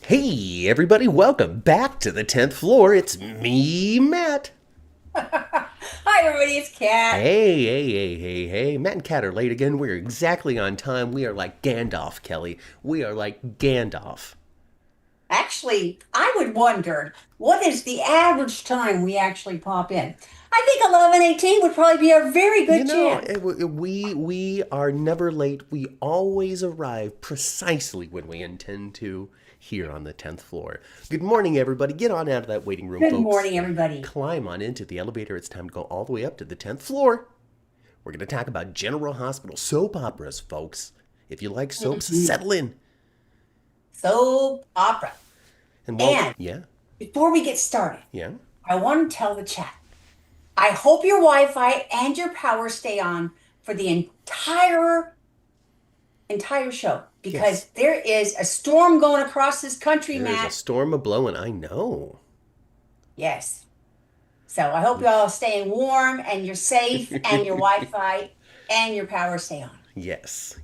Hey, everybody, welcome back to the 10th floor. It's me, Matt. Hi, everybody. It's Kat. Hey. Matt and Kat are late again. We're exactly on time. We are like Gandalf, Kelly. We are like Gandalf. Actually, I would wonder what is the average time we actually pop in? I think 11:18 would probably be a very You good know, chance. we are never late. We always arrive precisely when we intend to here on the 10th floor. Good morning, everybody. Get on out of that waiting room, Good folks. morning, everybody. Climb on into the elevator. It's time to go all the way up to the 10th floor. We're going to talk about General Hospital soap operas, folks. If you like soaps, Mhm. settle in. Soap opera. And well, And yeah, before we get started, yeah. I want to tell the chat. I hope your Wi-Fi and your power stay on for the entire show Yes, because there is a storm going across this country, there is a Matt. storm a blowing, I know. Yes. So I hope you all are staying warm and you're safe and your Wi-Fi and your power stay on. yes.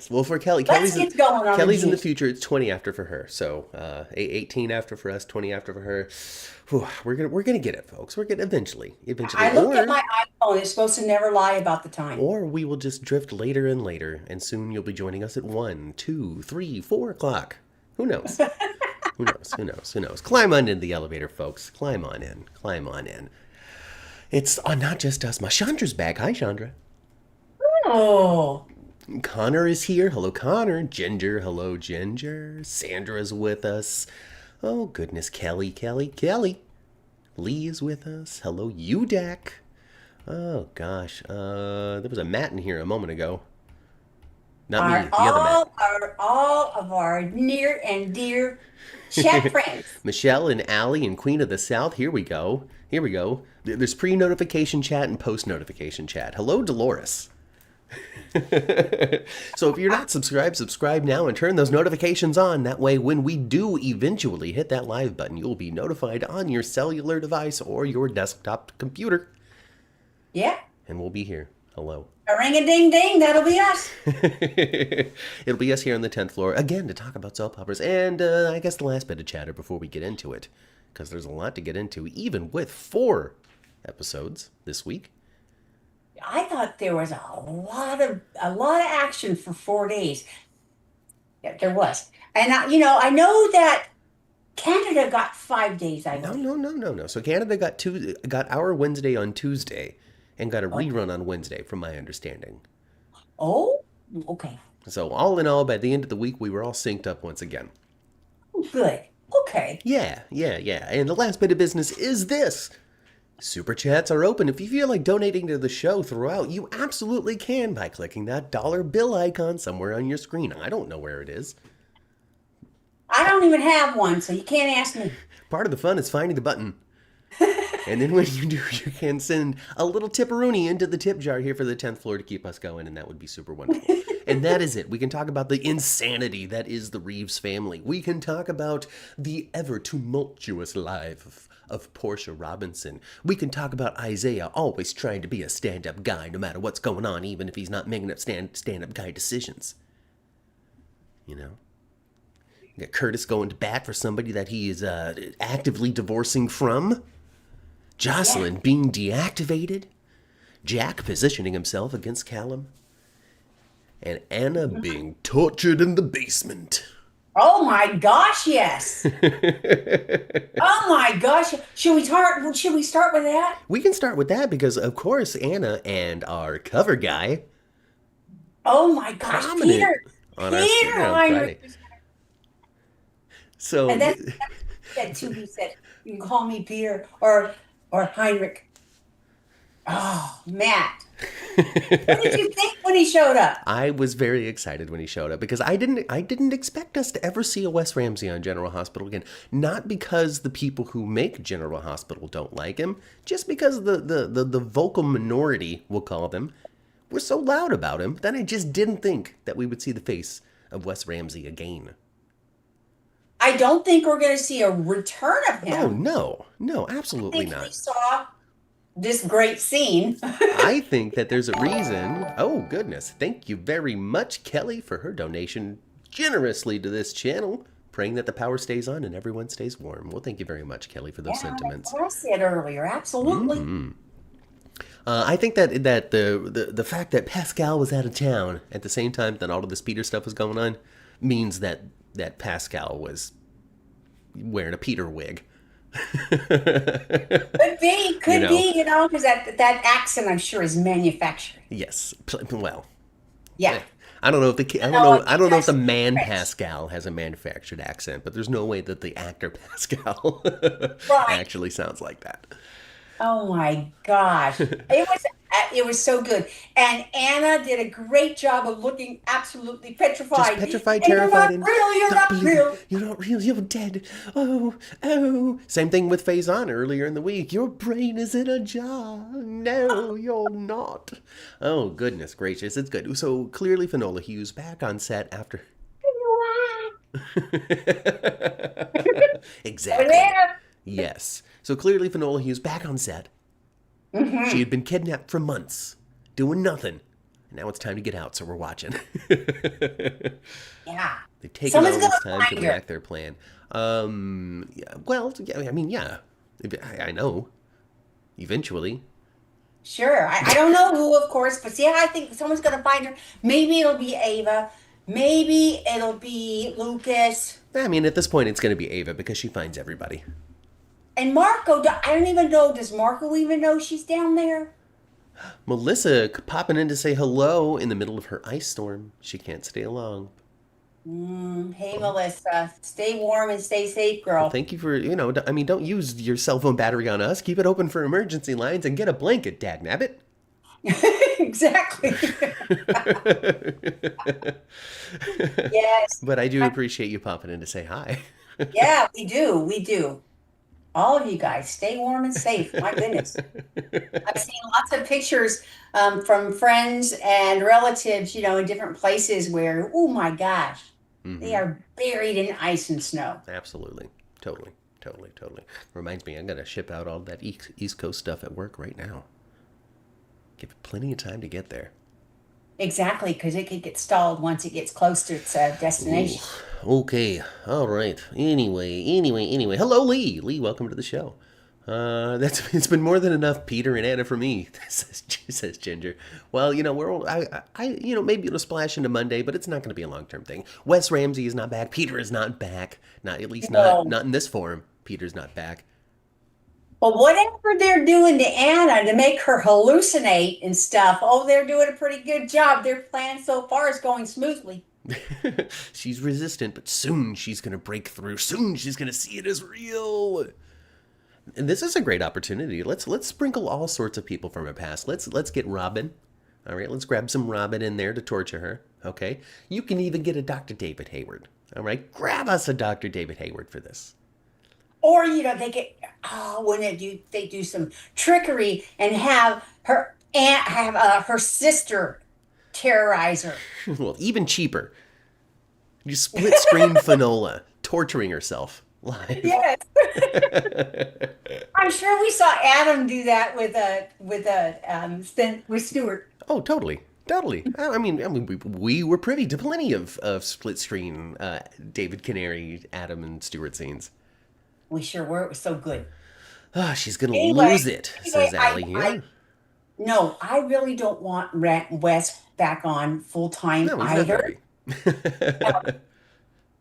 Well, for Kelly, Let's get going on the Kelly's in the juice. future. It's 20 after for her. So 18 after for us, 20 after for her. Whew, we're gonna get it, folks. We're gonna eventually, I looked at or my iPhone. It's supposed to never lie about the time. or we will just drift later and later, and soon you'll be joining us at 1, 2, 3, 4 o'clock. Who knows? Who knows? Climb on in the elevator, folks. Climb on in. Climb on in. It's not just us. My Chandra's back. Hi, Chandra. Oh, Connor is here. Hello, Connor. Ginger. Hello, Ginger. Sandra's with us. Oh, goodness. Kelly. Lee is with us. Hello, Udak. Oh, gosh. There was a Matt in here a moment ago. Not me, the other Matt. are all of our near and dear chat friends. Michelle and Allie and Queen of the South. Here we go. There's pre-notification chat and post-notification chat. Hello, Dolores. So if you're not subscribed, subscribe now and turn those notifications on. That way, when we do eventually hit that live button, you'll be notified on your cellular device or your desktop computer. Yeah, And we'll be here. Hello. a ring a ding ding. That'll be us. It'll be us here on the 10th floor, again, to talk about soap operas. And I guess the last bit of chatter before we get into it, because there's a lot to get into, even with 4 episodes this week. I thought there was a lot of action for 4 days. Yeah, there was, and I know that Canada got 5 days, I No, believe. no, no, no, no. So Canada got our Wednesday on Tuesday and got a Oh, rerun on Wednesday, from my understanding. oh, okay. So all in all, by the end of the week, we were all synced up once again. Good. Okay. Yeah. And the last bit of business is this. Super chats are open. If you feel like donating to the show throughout, you absolutely can by clicking that dollar bill icon somewhere on your screen. I don't know where it is. I don't even have one, so you can't ask me. Part of the fun is finding the button. And then when you do, you can send a little tipperoonie into the tip jar here for the 10th floor to keep us going, and that would be super wonderful. And that is it. We can talk about the insanity that is the Reeves family. We can talk about the ever tumultuous life of Portia Robinson. We can talk about Isaiah always trying to be a stand-up guy no matter what's going on, even if he's not making up stand-up guy decisions. You know? You got Curtis going to bat for somebody that he is actively divorcing from. Yeah. Jocelyn being deactivated, Jack positioning himself against Callum, and Anna being tortured in the basement. Oh my gosh, yes. Oh my gosh. Should we start with that? We can start with that because, of course, Anna and our cover guy, Oh my gosh, prominent Peter. on our screen Peter on Heinrich. Friday. So, And that's said too. He said, you can call me Peter or Heinrich. Oh, Matt. What did you think when he showed up? I was very excited when he showed up because I didn't expect us to ever see a Wes Ramsey on General Hospital again. Not because the people who make General Hospital don't like him, just because the vocal minority, we'll call them, were so loud about him that I just didn't think that we would see the face of Wes Ramsey again. I don't think we're going to see a return of Oh him. no, I absolutely think we not. saw this great scene. I think that there's a reason. Oh, goodness. Thank you very much, Kelly, for her donation generously to this channel. praying that the power stays on and everyone stays warm. Well, thank you very much, Kelly, for those Yeah, that's sentiments. what I said earlier. Absolutely. I think that the fact that Pascal was out of town at the same time that all of this Peter stuff was going on means that Pascal was wearing a Peter wig. You Could know, be, because that accent I'm sure is manufactured. yes. Well, Yeah. eh, I don't know if the I don't No, know it I don't know if the does man French. Pascal has a manufactured accent, but there's no way that the actor Pascal Right. actually sounds like that. Oh my gosh. It was so good. And Anna did a great job of looking absolutely Just petrified. petrified, And you're terrified, not and real, you're don't not believe it. real. You're not real. You're dead. Oh, oh. Same thing with Faison earlier in the week. Your brain is in a jar. No, you're not. Oh, goodness gracious. It's good. So clearly, Finola Hughes back on set after. Over Exactly. there. Yes. So clearly, Finola Hughes back on set. She had been kidnapped for months, doing nothing. And now it's time to get out, so we're watching. Yeah. They've taken Someone's all gonna this time to find her. enact their plan. Yeah, well, yeah, I mean, yeah. I know. Eventually. Sure. I don't know who, of course, but yeah, I think someone's gonna find her. Maybe it'll be Ava. Maybe it'll be Lucas. I mean, at this point, it's going to be Ava because she finds everybody. And Marco, I don't even know. Does Marco even know she's down there? Melissa popping in to say hello in the middle of her ice storm. She can't stay long. Hey, Well, Melissa, stay warm and stay safe, well, girl. thank you for, I mean, don't use your cell phone battery on us. Keep it open for emergency lines and get a blanket, dagnabbit. Exactly. Yes. But I do appreciate you popping in to say hi. Yeah, we do. We do. All of you guys, stay warm and safe. My goodness. I've seen lots of pictures from friends and relatives, in different places where, oh my gosh, they Hmm. are buried in ice and snow. Absolutely. Totally. Totally. Totally. Reminds me, I'm going to ship out all that East Coast stuff at work right now. Give it plenty of time to get there. Exactly, because it could get stalled once it gets close to its Ooh. destination. Okay. All right. Anyway. Hello, Lee. Lee, welcome to the show. It's been more than enough Peter and Anna for me, says Ginger. Well, maybe it'll splash into Monday, but it's not going to be a long-term thing. Wes Ramsey is not back. Peter is not back. Not at least No. not in this form. Peter's not back. But whatever they're doing to Anna to make her hallucinate and stuff, oh, they're doing a pretty good job. Their plan so far is going smoothly. She's resistant, but soon she's going to break through. Soon she's going to see it as real. And this is a great opportunity. Let's sprinkle all sorts of people from her past. Let's get Robin. All right, let's grab some Robin in there to torture her. Okay, you can even get a Dr. David Hayward. All right, grab us a Dr. David Hayward for this. Or, they get, when they do some trickery and have her aunt, have her sister terrorize her. Well, even cheaper. You split screen Finola torturing herself live. Yes. I'm sure we saw Adam do that with Stewart. Oh, totally. Totally. I mean, we were privy to plenty of split screen David Canary, Adam, and Stewart scenes. We sure were. It was so good. Ah, she's gonna Anyway, lose it, anyway, says Allie I here. no, I really don't want Wes back on full time No, he's not either. very.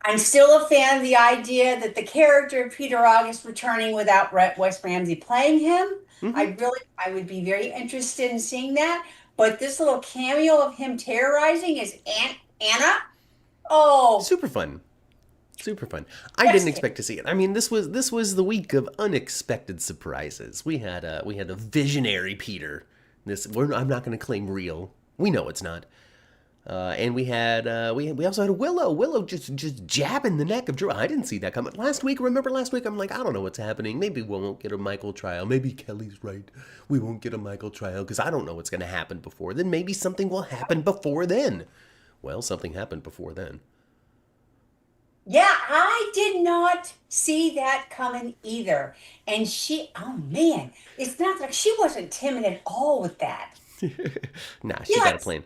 I'm still a fan of the idea that the character of Peter August returning without Wes Ramsey playing him. Hmm. I would be very interested in seeing that. But this little cameo of him terrorizing his Aunt Anna, oh, Super fun. Super fun. I didn't just expect to see it. I mean, this was the week of unexpected surprises. We had a visionary Peter. I'm not going to claim real. We know it's not. And we also had a Willow. Willow just jabbing the neck of Drew. I didn't see that coming. Remember last week? I'm like, I don't know what's happening. Maybe we won't get a Michael trial. Maybe Kelly's right. We won't get a Michael trial because I don't know what's going to happen before then. Maybe something will happen before then. Well, something happened before then. yeah, I did not see that coming either. And oh man, it's not like she wasn't timid at all with that. Nah, she got a Yes, plan.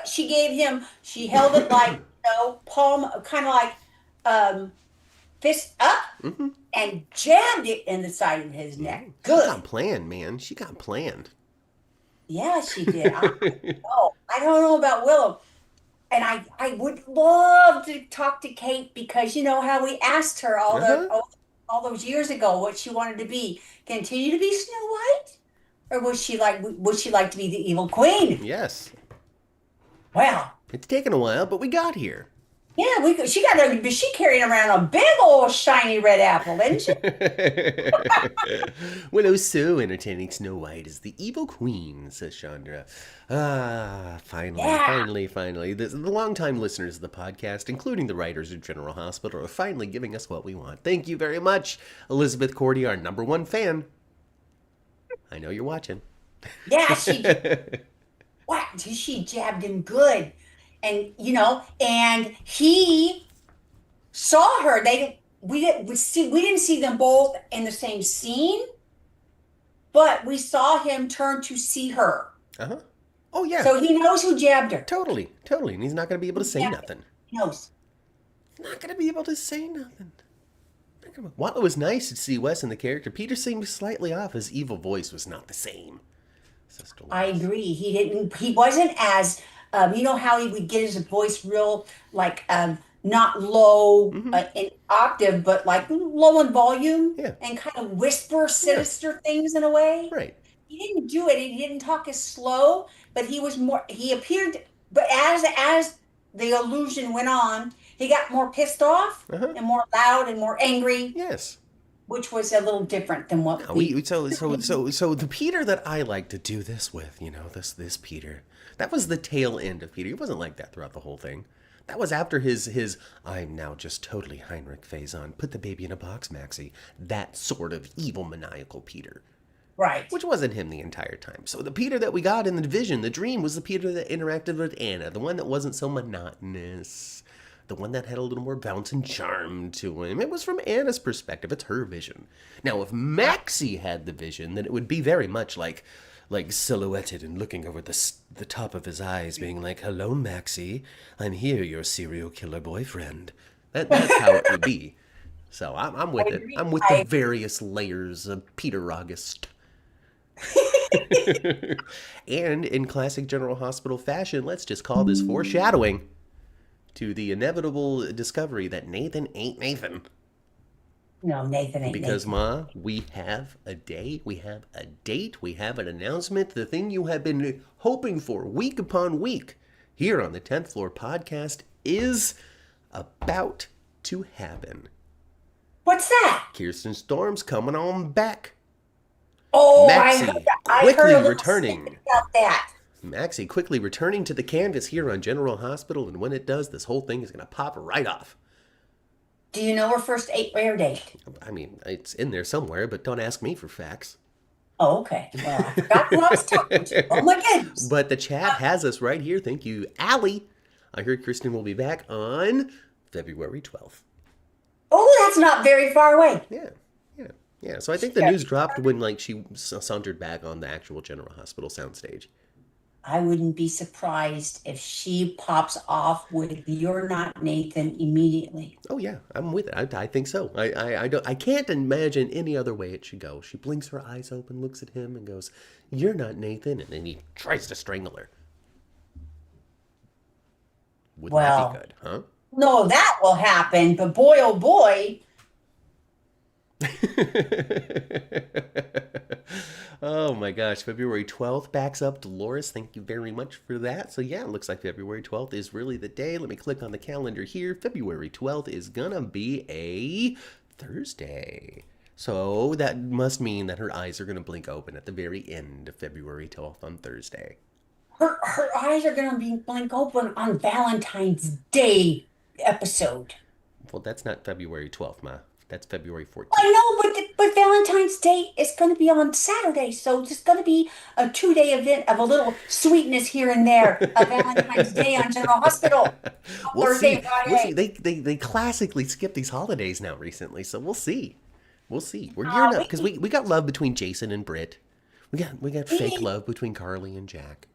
she gave him, she held it like, palm, kind of like, um, fist up Mm-hmm. and jabbed it in the side of his neck. She got Good. planned, man. She got planned. Yeah, she did. I don't know about Willow. And I would love to talk to Kate because you know how we asked her Uh-huh. all those years ago what she wanted to be. Continue to be Snow White? Or would she like to be the evil queen? Yes. Well, It's taken a while, but we got here. yeah, she carrying around a big old shiny red apple, didn't she? Willow's so entertaining. Snow White is the evil queen, says Chandra. Ah, finally, Yeah. finally, finally. The longtime listeners of the podcast, including the writers of General Hospital, are finally giving us what we want. Thank you very much, Elizabeth Cordy, our #1 fan. I know you're watching. Yeah, she jabbed him good. And and he saw her. We didn't see them both in the same scene, but we saw him turn to see her. Uh-huh. Oh, yeah. So he knows who jabbed her. Totally, totally. And he's not going to be able to say Yeah, nothing. he knows. Not going to be able to say nothing. While it was nice to see Wes in the character, Peter seemed slightly off. His evil voice was not the same. I agree. He wasn't as, you know how he would get his voice real, like, not low Mm-hmm. in octave, but like low in volume Yeah. and kind of whisper Yeah. sinister things in a way. Right. He didn't do it. He didn't talk as slow, but he appeared, but as the illusion went on, he got more pissed off Uh-huh. and more loud and more angry, Yes. which was a little different than what No, so the Peter that I like to do this with, this Peter, that was the tail end of Peter. He wasn't like that throughout the whole thing. That was after his I'm now just totally Heinrich phase on. Put the baby in a box, Maxie. That sort of evil maniacal Peter. right. Which wasn't him the entire time. So the Peter that we got in the vision, the dream, was the Peter that interacted with Anna, the one that wasn't so monotonous, the one that had a little more bounce and charm to him. It was from Anna's perspective. It's her vision. Now, if Maxie had the vision, then it would be very much like silhouetted and looking over the top of his eyes, being like, "Hello, Maxie. I'm here, your serial killer boyfriend." That's how it would be. So I'm with it. agree. I'm with the various layers of Peter August. And in classic General Hospital fashion, let's just call this foreshadowing to the inevitable discovery that Nathan ain't Nathan. No, Nathan ain't Because, Nathan. Ma, we have a day, we have a date, we have an announcement, the thing you have been hoping for week upon week here on the 10th Floor podcast is about to happen. What's that? Kirsten Storm's coming on back. Oh, Maxie I quickly heard a little returning. snippet about that. Maxie quickly returning to the canvas here on General Hospital, and when it does, this whole thing is going to pop right off. Do you know her first air date? I mean, it's in there somewhere, but don't ask me for facts. Oh, okay. Well, I forgot who I was talking to. Oh my goodness. But the chat has us right here. Thank you, Allie. I heard Kristen will be back on February 12th. Oh, that's not very far away. Yeah. So I think the news dropped when she sauntered back on the actual General Hospital soundstage. I wouldn't be surprised if she pops off with "You're Not Nathan" immediately. Oh yeah, I'm with it. I think so. I can't imagine any other way it should go. She blinks her eyes open, looks at him, and goes, "You're not Nathan," and then he tries to strangle her. Would that be good, huh? No, that will happen, but boy, oh boy. Oh my gosh, February 12th backs up Dolores. Thank you very much for that. So yeah, it looks like February 12th is really the day. Let me click on the calendar here. February 12th is gonna be a Thursday. So that must mean that her eyes are gonna blink open at the very end of February 12th on Thursday. Her eyes are gonna be blink open on Valentine's Day episode. Well, that's not February 12th, Ma. That's February 14th. I know, but Valentine's Day is going to be on Saturday, so it's going to be a 2-day event of a little sweetness here and there. A Valentine's Day on General Hospital. We'll Thursday, see. Friday. We'll see. They classically skip these holidays now recently, so we'll see. We'll see. We're gearing up because we got love between Jason and Britt. We got fake love between Carly and Jack.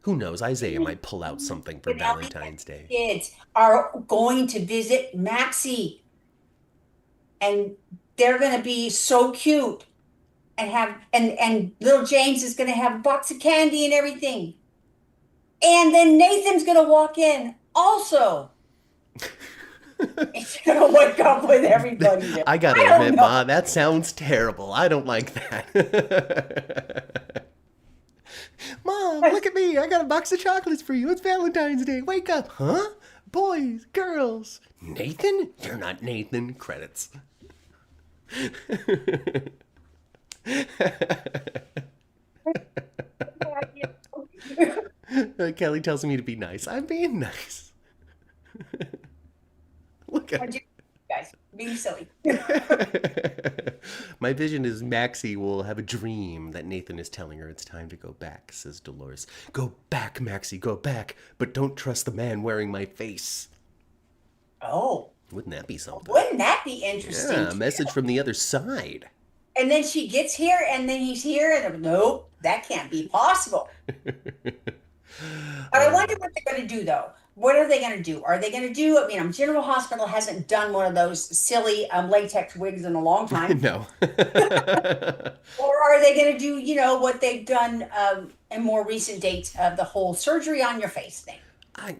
Who knows? Isaiah might pull out something for Valentine's Day. Kids are going to visit Maxie. and they're going to be so cute and and little James is going to have a box of candy and everything. And then Nathan's going to walk in also. He's going to wake up with everybody there. I gotta I don't admit, know. Ma, that sounds terrible. I don't like that. Mom, look at me. I got a box of chocolates for you. It's Valentine's Day. Wake up. Huh? Boys, girls. Nathan? You're not Nathan. Credits. Kelly tells me to be nice. I'm being nice. Look at You guys being silly. My vision is Maxie will have a dream that Nathan is telling her it's time to go back, says Dolores. Go back, Maxie, go back, but don't trust the man wearing my face. Oh, Wouldn't that be something? wouldn't that be interesting? Yeah, a message from the other side. And then she gets here, and then he's here, and nope, that can't be possible. But I wonder what they're going to do, though. What are they going to do? Are they going to do? I mean, General Hospital hasn't done one of those silly latex wigs in a long time. No. Or are they going to do, what they've done in more recent dates of the whole surgery on your face thing? I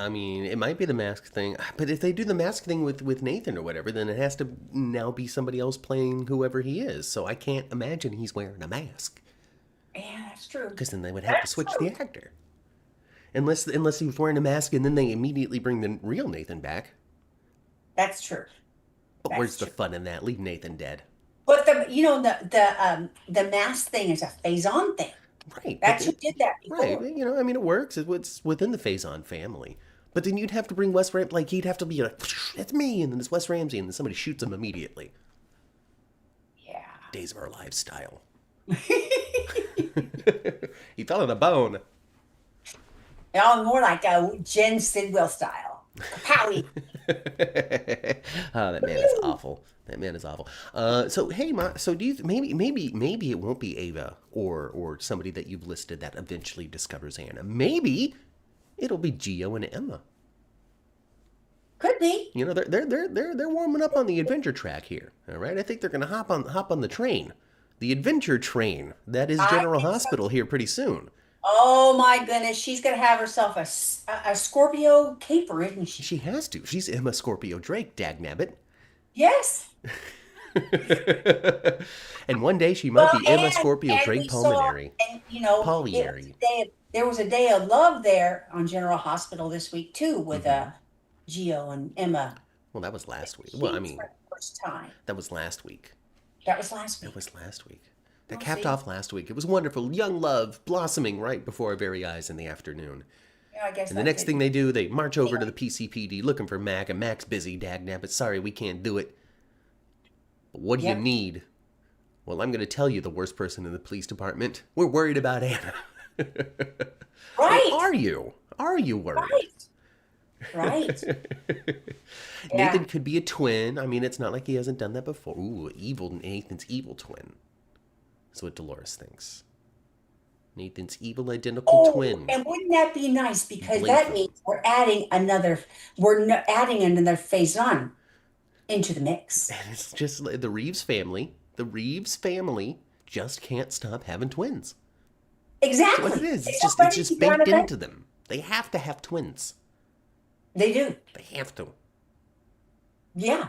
mean, it might be the mask thing, but if they do the mask thing with Nathan or whatever, then it has to now be somebody else playing whoever he is. So I can't imagine he's wearing a mask. Yeah, that's true. Because then they would have to switch the actor. Unless he was wearing a mask and then they immediately bring the real Nathan back. That's true. But That's where's the true. fun in that? Leave Nathan dead. But the mask thing is a phase-on thing. Right. That's who did that before. Right. I mean, it works. It's within the Faison family. But then you'd have to bring Wes Ramsey, like, he'd have to be like, it's me, and then it's Wes Ramsey, and then somebody shoots him immediately. Yeah. Days of Our Lives style. He fell in a bone. More like a Jen Sidwell style. Kapowie. Oh, that man is awful. That man is awful. So hey, Ma. So do you maybe it won't be Ava or somebody that you've listed that eventually discovers Anna. Maybe it'll be Gio and Emma. Could be. They're warming up on the adventure track here. All right, I think they're gonna hop on the train, the adventure train that is General Hospital here pretty soon. Oh my goodness, she's gonna have herself a Scorpio caper, isn't she? She has to. She's Emma Scorpio Drake, dagnabbit. Yes. And one day she might be Emma Scorpio and Drake we saw- Pulmonary. and Polyary. there was a day of love there on General Hospital this week too, with Gio and Emma. Well, that was last week. Well, I mean, For the first time. that was last week. That was last week. That was last week. That Oh, capped see? off last week. It was wonderful. Young love blossoming right before our very eyes in the afternoon. Yeah, I guess. And the next thing they do, they march over to the PCPD looking for Mac, and Mac's busy, dagnabbit. Sorry, we can't do it. But what do you need? Well, I'm going to tell you, the worst person in the police department. We're worried about Anna. Right. Or are you? Are you worried? Right. Nathan could be a twin. I mean, it's not like he hasn't done that before. Ooh, Nathan's evil twin. That's what Dolores thinks. Nathan's evil identical twin. And wouldn't that be nice? Because Blake. that means we're adding another phase on into the mix. And it's just like the Reeves family. The Reeves family just can't stop having twins. Exactly. That's what it is. It's just baked into them. They have to have twins. They do. They have to. Yeah.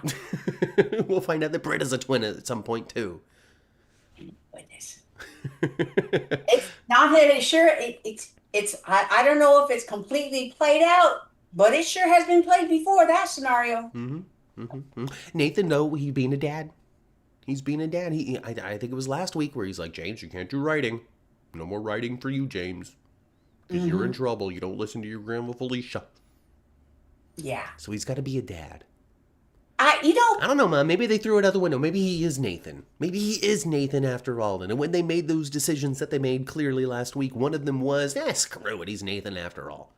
We'll find out that Britta's a twin at some point too. Goodness. It's not that it sure it's I don't know if it's completely played out, but it sure has been played before, that scenario. Nathan, no, he's being a dad. He's being a dad. I think it was last week where he's like, James, you can't do writing. No more writing for you, James. Because you're in trouble. You don't listen to your grandma Felicia. Yeah. So he's got to be a dad. I don't know, Mom. Maybe they threw it out the window. Maybe he is Nathan. Maybe he is Nathan after all. And when they made those decisions that they made clearly last week, one of them was, screw it, he's Nathan after all.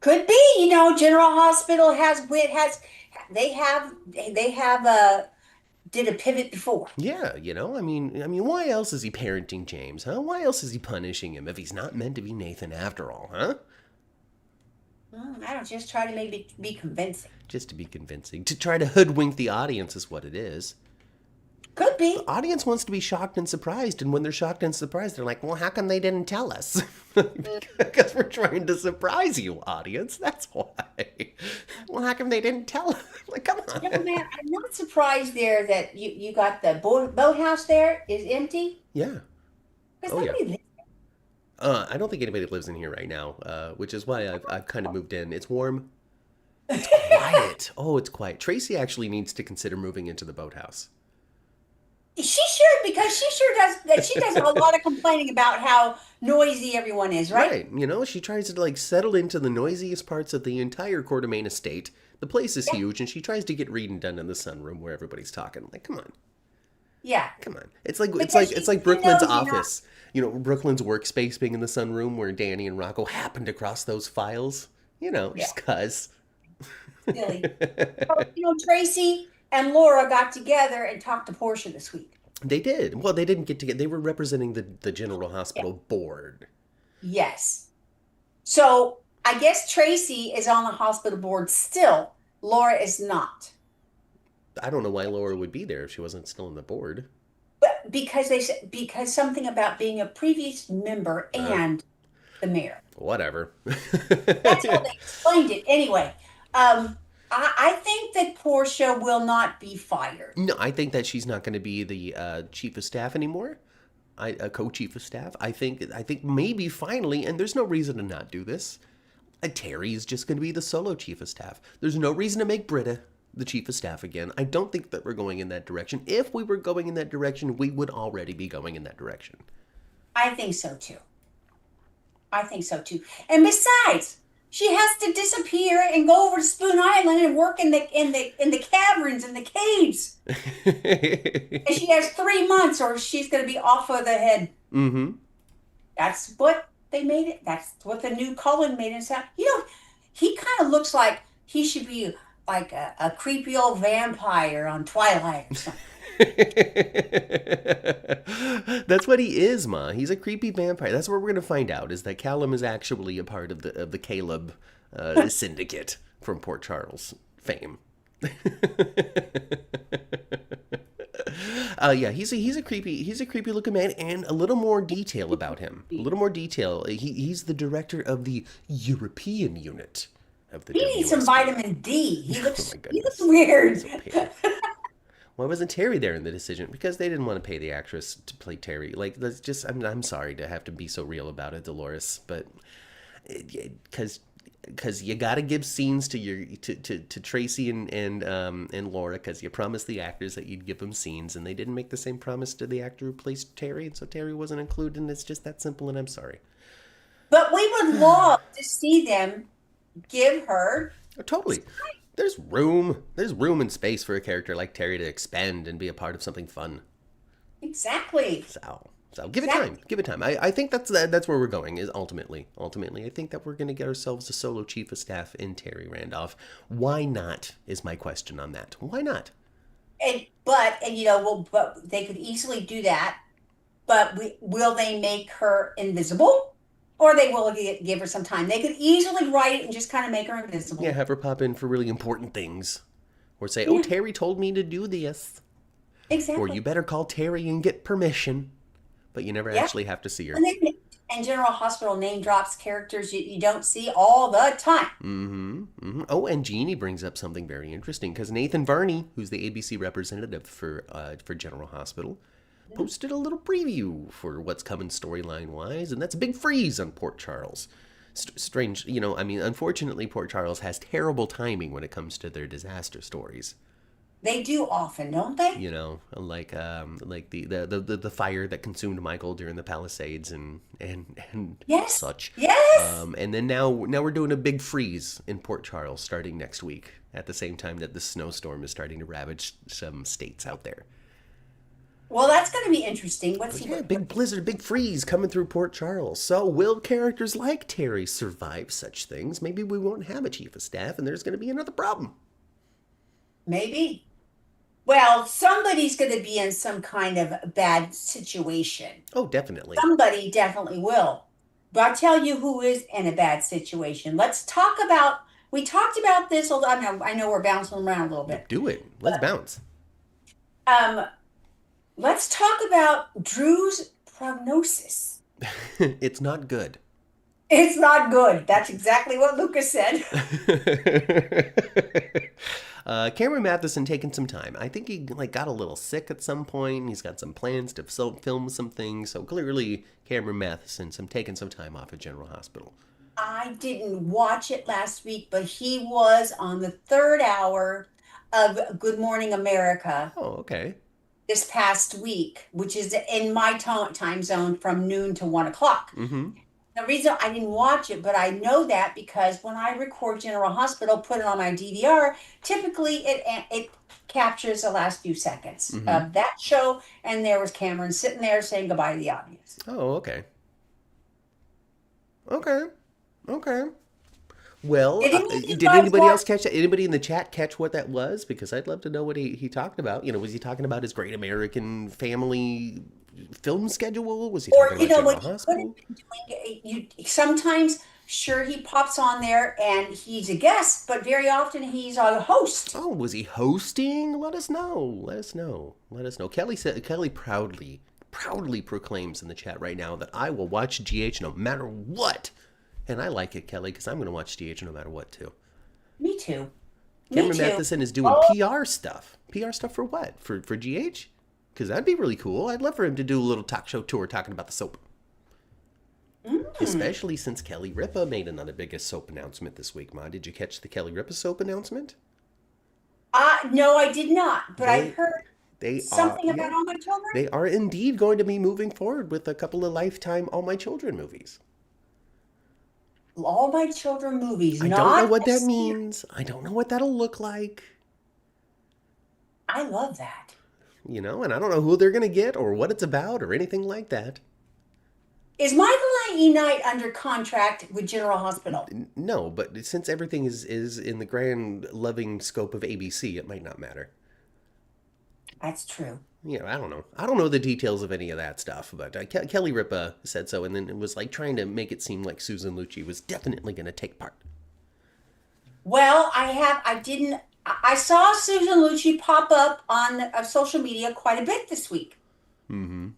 could be, General Hospital they have did a pivot before. Yeah, I mean, why else is he parenting James, huh? Why else is he punishing him if he's not meant to be Nathan after all, huh? I don't just try to maybe be convincing. Just to be convincing. To try to hoodwink the audience is what it is. Could The be. audience wants to be shocked and surprised, and when they're shocked and surprised, they're like, well, how come they didn't tell us? Because we're trying to surprise you, audience. That's why. Well, how come they didn't tell us? Like, come on. You know, man, I'm not surprised there that you got the boathouse there is empty. Yeah. There's Oh, yeah. nobody there. I don't think anybody lives in here right now, which is why I've kind of moved in. It's warm. It's quiet. Oh, it's quiet. Tracy actually needs to consider moving into the boathouse. She should, because she sure does that. She does a lot of complaining about how noisy everyone is, right? Right. You know, she tries to like settle into the noisiest parts of the entire Coeur d'Alene estate. The place is Yeah. huge, and she tries to get reading done in the sunroom where everybody's talking. Like, come on, Yeah. come on. It's like She Brooklyn's knows you're not. office. You know, Brooklyn's workspace being in the sunroom where Danny and Rocco happened across those files. You know, Yeah, just cause. silly. Well, Tracy and Laura got together and talked to Portia this week. They did. Well, they didn't get together. They were representing the General Yeah. Hospital board. Yes. So I guess Tracy is on the hospital board still. Laura is not. I don't know why Laura would be there if she wasn't still on the board. But because they said because something about being a previous member Uh, and the mayor. Whatever. That's how they explained it. Anyway, I think that Portia will not be fired. No, I think that she's not going to be the chief of staff anymore. A co-chief of staff. I think maybe finally, and there's no reason to not do this. Terry's just going to be the solo chief of staff. There's no reason to make Britta the chief of staff again. I don't think that we're going in that direction. If we were going in that direction, we would already be going in that direction. I think so too. I think so too. And besides, she has to disappear and go over to Spoon Island and work in the caverns and the caves. And she has 3 months, or she's going to be off of the head. Mm-hmm. That's what they made it. That's what the new Cullen made it sound. He kind of looks like he should be like a creepy old vampire on Twilight or something. That's what he is, Ma. He's a creepy vampire. That's what we're gonna find out. Is that Callum is actually a part of the Caleb syndicate from Port Charles fame. Yeah, he's a creepy looking man, and a little more detail about him. A little more detail. He's the director of the European unit of the He needs some WSB. vitamin D. He Oh looks my he looks goodness. weird. So pale. Why wasn't Terry there in the decision? Because they didn't want to pay the actress to play Terry. Like, that's just, I'm sorry to have to be so real about it, Dolores, but because you got to give scenes to your to Tracy and Laura, because you promised the actors that you'd give them scenes, and they didn't make the same promise to the actor who plays Terry, and so Terry wasn't included, and it's just that simple, and I'm sorry. But we would love to see them give her. Oh, totally. There's room and space for a character like Terry to expand and be a part of something fun. Exactly. So give it time. Give it time. I think that's where we're going. Is ultimately, I think that we're gonna get ourselves a solo chief of staff in Terry Randolph. Why not? Is my question on that. Why not? But they could easily do that. But will they make her invisible? Or they will give her some time. They could easily write it and just kind of make her invisible. Yeah, have her pop in for really important things, or say, "Oh, Yeah, Terry told me to do this," or exactly. "You better call Terry and get permission," but you never Yeah. actually have to see her. And General Hospital name drops characters you don't see all the time. Oh, and Jeannie brings up something very interesting, because Nathan Varney, who's the ABC representative for General Hospital, posted a little preview for what's coming storyline wise, and that's a big freeze on Port Charles. Strange, I mean, unfortunately, Port Charles has terrible timing when it comes to their disaster stories. They do often, don't they? Like the fire that consumed Michael during the Palisades and Yes. such. Yes. And then now we're doing a big freeze in Port Charles starting next week, at the same time that the snowstorm is starting to ravage some states out there. Well, that's going to be interesting. Let's But see yeah, big blizzard, big freeze coming through Port Charles. So will characters like Terry survive such things? Maybe we won't have a chief of staff, and there's going to be another problem. maybe. Well, somebody's going to be in some kind of bad situation. Oh, definitely. Somebody definitely will. But I'll tell you who is in a bad situation. Let's talk about We talked about this, although I know we're bouncing around a little bit. Do it. Let's bounce. Um, let's talk about Drew's prognosis. It's not good. It's not good. That's exactly what Lucas said. Cameron Matheson taking some time. I think he got a little sick at some point. He's got some plans to film some things. So clearly, Cameron Matheson taking some time off at General Hospital. I didn't watch it last week, but he was on the third hour of Good Morning America Oh, okay. this past week, which is in my time zone from noon to 1 o'clock. Mm-hmm. The reason I didn't watch it, but I know that because when I record General Hospital, put it on my DVR, typically it captures the last few seconds Mm-hmm. of that show, and there was Cameron sitting there saying goodbye to the audience. Oh, okay. Okay. Okay. Well, Did any of you did guys anybody else watch? catch that? Anybody in the chat catch what that was? Because I'd love to know what he talked about. Was he talking about his Great American Family film schedule? Was he Or talking you about know General what he could have Hospital? been doing? You sometimes, sure, he pops on there and he's a guest, but very often he's a host. Oh, was he hosting? Let us know. Let us know. Let us know. Kelly proudly proclaims in the chat right now that I will watch GH no matter what. And I like it, Kelly, because I'm going to watch GH no matter what, too. Me too. Me Cameron too. Matheson is doing Oh, PR stuff. PR stuff for what? For GH? Because that'd be really cool. I'd love for him to do a little talk show tour talking about the soap. mm. Especially since Kelly Ripa made another biggest soap announcement this week, Ma. Did you catch the Kelly Ripa soap announcement? No, I did not, but I They heard they are something yeah. about All My Children. They are indeed going to be moving forward with a couple of Lifetime All My Children movies. All My Children movies, I don't know not what a that series. means. I don't know what that'll look like. I love that. And I don't know who they're going to get or what it's about or anything like that. Is Michael E. Knight under contract with General Hospital? No, but since everything is in the grand loving scope of ABC, it might not matter. That's true. I don't know. I don't know the details of any of that stuff, but Kelly Ripa said so, and then it was like trying to make it seem like Susan Lucci was definitely going to take part. Well, I didn't, I saw Susan Lucci pop up on social media quite a bit this week. Mm-hmm.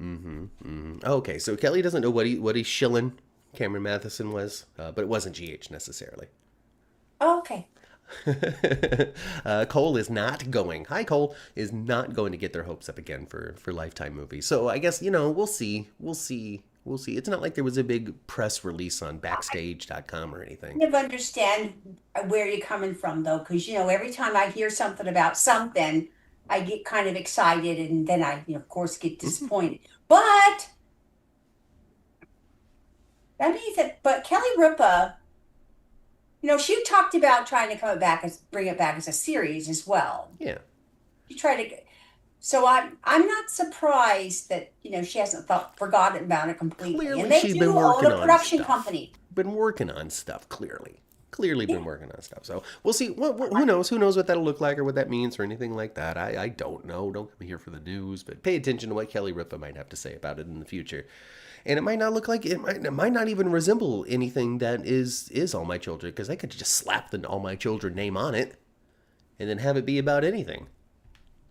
Mm-hmm. Mm-hmm. Okay, so Kelly doesn't know what he's shilling Cameron Matheson was, but it wasn't GH necessarily. Oh, okay. Cole is not going. Hi, Cole is not going to get their hopes up again for Lifetime movies. So I guess we'll see. We'll see. We'll see. It's not like there was a big press release on Backstage.com or anything. Kind of understand where you're coming from, though, because, every time I hear something about something, I get kind of excited and then I, of course, get disappointed. But that means but Kelly Ripa, she talked about trying to bring it back as a series as well. Yeah. She tried to, so I'm not surprised that, she hasn't forgotten about it completely. Clearly, And they she's do been own working a on production stuff. company. Been working on stuff, clearly. Clearly been Yeah. working on stuff. So we'll see. Who knows? Who knows what that'll look like or what that means or anything like that. I don't know. Don't come here for the news, but pay attention to what Kelly Ripa might have to say about it in the future. And it might not look like it might not even resemble anything that is All My Children, because they could just slap the All My Children name on it and then have it be about anything.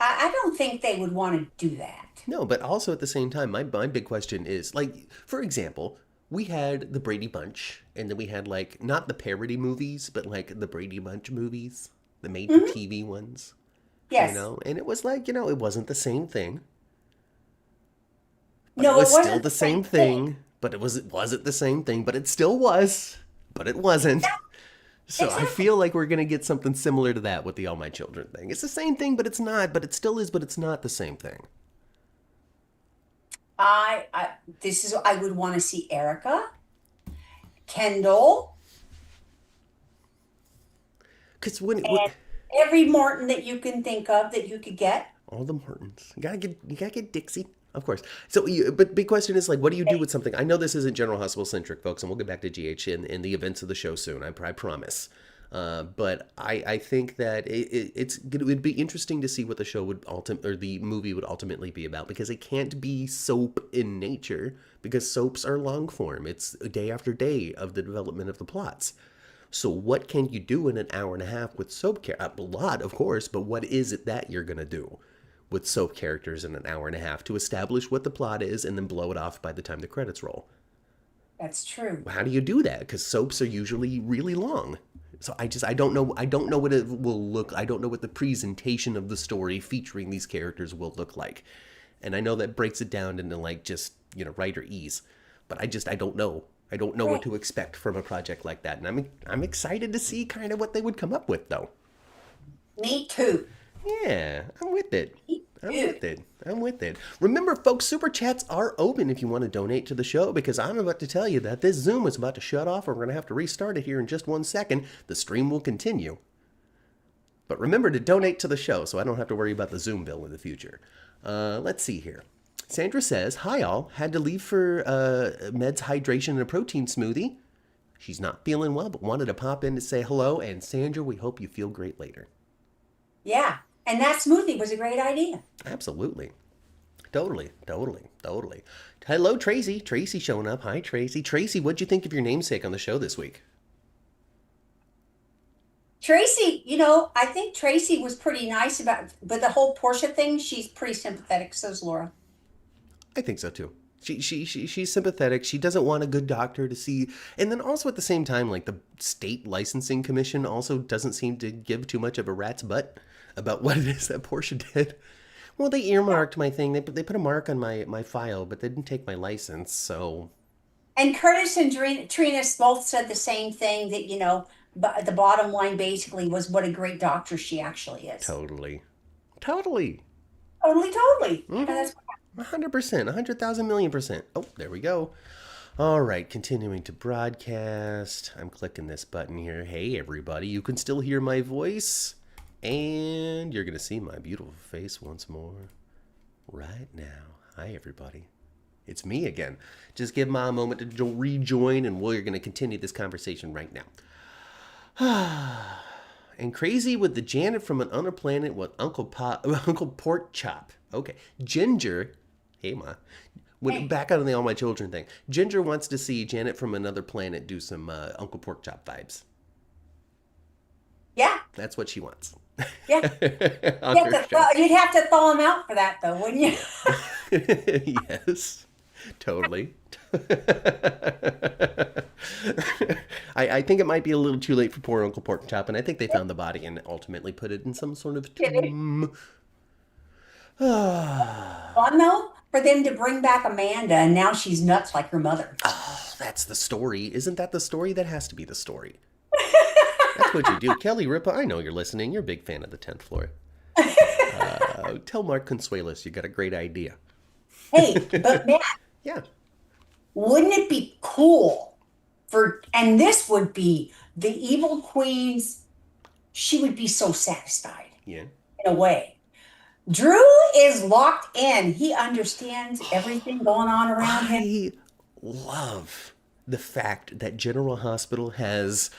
I don't think they would want to do that. No, but also at the same time, my big question is, for example, we had the Brady Bunch, and then we had, not the parody movies, but, the Brady Bunch movies, the made-for-TV ones, Yes. and it was it wasn't the same thing. But No, it was it wasn't still the same thing, but it wasn't the same thing, but it still was, but it wasn't. So I Exactly. feel like we're going to get something similar to that with the All My Children thing. It's the same thing, but it's not, but it still is, but it's not the same thing. I would want to see Erica, Kendall, Because and every Martin that you can think of that you could get. all the Martins. You gotta get Dixie, of course. So, but big question is what do you do with something? I know this isn't General Hospital centric, folks, and we'll get back to GH in the events of the show soon. I promise. But I think that it would be interesting to see what the show or the movie would ultimately be about, because it can't be soap in nature, because soaps are long form. It's day after day of the development of the plots. So what can you do in an hour and a half with soap characters? A lot, of course, but what is it that you're going to do with soap characters in an hour and a half to establish what the plot is and then blow it off by the time the credits roll? That's true. How do you do that? Because soaps are usually really long. So I don't know. I don't know what it will look. I don't know what the presentation of the story featuring these characters will look like. And I know that breaks it down into like just, writer ease. But I don't know. I don't know what to expect from a project like that. And I'm excited to see kind of what they would come up with, though. Me too. Yeah, I'm with it. I'm with it. Remember, folks, Super Chats are open if you want to donate to the show, because I'm about to tell you that this Zoom is about to shut off. We're going to have to restart it here in just 1 second. The stream will continue. But remember to donate to the show so I don't have to worry about the Zoom bill in the future. Let's see here. Sandra says, hi all, had to leave for meds, hydration, and a protein smoothie. She's not feeling well, but wanted to pop in to say hello. And Sandra, we hope you feel great later. Yeah. And that smoothie was a great idea. Absolutely. Totally. Hello, Tracy. Tracy showing up. Hi, Tracy. Tracy, what'd you think of your namesake on the show this week? Tracy, I think Tracy was pretty nice but the whole Portia thing, she's pretty sympathetic. So's Laura. I think so too. She's sympathetic. She doesn't want a good doctor to see. And then also at the same time, like the state licensing commission also doesn't seem to give too much of a rat's butt about what it is that Portia did. Well, they earmarked my thing. They put a mark on my file, but they didn't take my license, so. And Curtis and Trina both said the same thing, that, but the bottom line basically was what a great doctor she actually is. Totally. Mm-hmm. And that's 100%, 100,000 million%. Oh, there we go. All right, continuing to broadcast. I'm clicking this button here. Hey, everybody, you can still hear my voice. And you're going to see my beautiful face once more right now. Hi, everybody. It's me again. Just give Ma a moment to rejoin, and we're going to continue this conversation right now. And crazy with the Janet from another planet with Uncle Pork Chop. Okay. Ginger. Hey, Ma. Back out on the All My Children thing. Ginger wants to see Janet from another planet do some Uncle Pork Chop vibes. Yeah. That's what she wants. Yeah. You'd have to thaw him out for that, though, wouldn't you? Yes. Totally. I think it might be a little too late for poor Uncle Pork Chop, and I think they found the body and ultimately put it in some sort of tomb. Fun, though, for them to bring back Amanda, and now she's nuts like her mother. Oh, that's the story. Isn't that the story? That has to be the story. That's what you do. Kelly Ripa, I know you're listening. You're a big fan of the 10th floor. Tell Mark Consuelos you got a great idea. Hey, but Matt. Yeah. Wouldn't it be cool and this would be the evil queen's, she would be so satisfied. Yeah. In a way. Drew is locked in. He understands everything going on around him. I love the fact that General Hospital has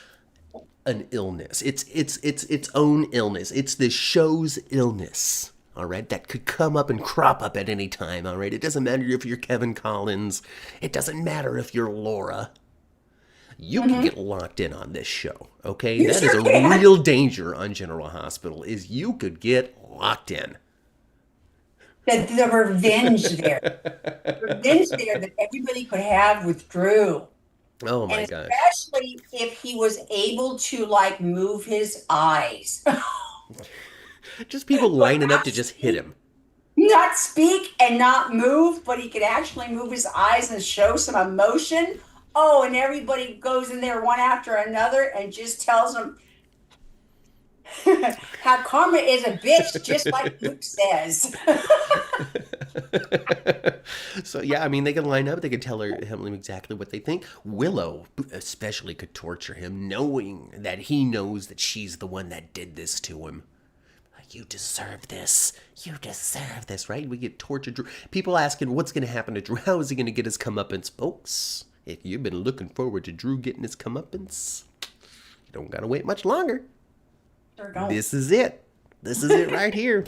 an illness. It's its own illness. It's the show's illness. All right, that could come up and crop up at any time. All right, it doesn't matter if you're Kevin Collins. It doesn't matter if you're Laura. You can get locked in on this show. Okay, that is a real danger on General Hospital. Is you could get locked in. The revenge there, that everybody could have with Drew. Oh my gosh! Especially if he was able to move his eyes. Just people lining up to just hit him. Not speak and not move, but he could actually move his eyes and show some emotion. Oh, and everybody goes in there one after another and just tells them how karma is a bitch, just like Luke says. So, yeah, I mean, they can line up. They can tell him exactly what they think. Willow especially could torture him, knowing that he knows that she's the one that did this to him. You deserve this. You deserve this, right? We get tortured. Drew. People asking what's going to happen to Drew. How is he going to get his comeuppance? Folks, if you've been looking forward to Drew getting his comeuppance, you don't got to wait much longer. Sure don't. This is it. This is it right here.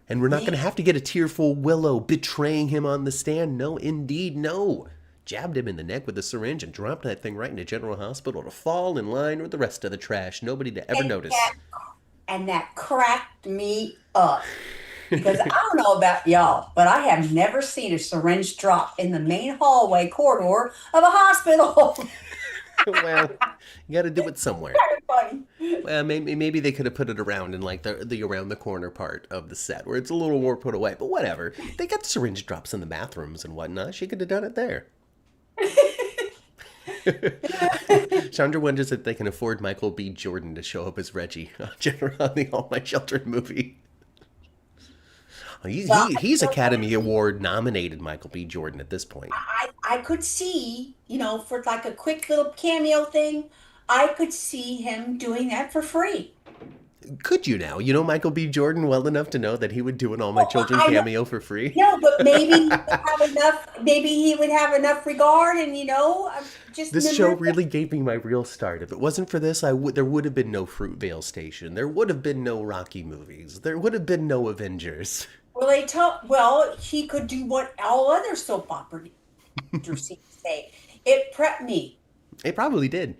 And we're not going to have to get a tearful Willow betraying him on the stand. No, indeed, no. jabbed him in the neck with a syringe and dropped that thing right into General Hospital to fall in line with the rest of the trash. Nobody to ever And notice. that and that cracked me up. Because I don't know about y'all, but I have never seen a syringe drop in the main hallway corridor of a hospital. Well, you got to do it somewhere. Kind of funny. Well, maybe they could have put it around in like the around the corner part of the set where it's a little more put away. But whatever. They got syringe drops in the bathrooms and whatnot. She could have done it there. Chandra wonders if they can afford Michael B. Jordan to show up as Reggie on the All My Children movie. Well, He's Academy Award nominated Michael B. Jordan at this point. I could see, for like a quick little cameo thing, I could see him doing that for free. Could you now? You know Michael B. Jordan well enough to know that he would do an All My Children cameo for free? No, but maybe he would have enough. Maybe he would have enough regard, and just This show really gave me my real start. If it wasn't for this, there would have been no Fruitvale Station. There would have been no Rocky movies. There would have been no Avengers. Well, he could do what all other soap operas say. It prepped me. It probably did.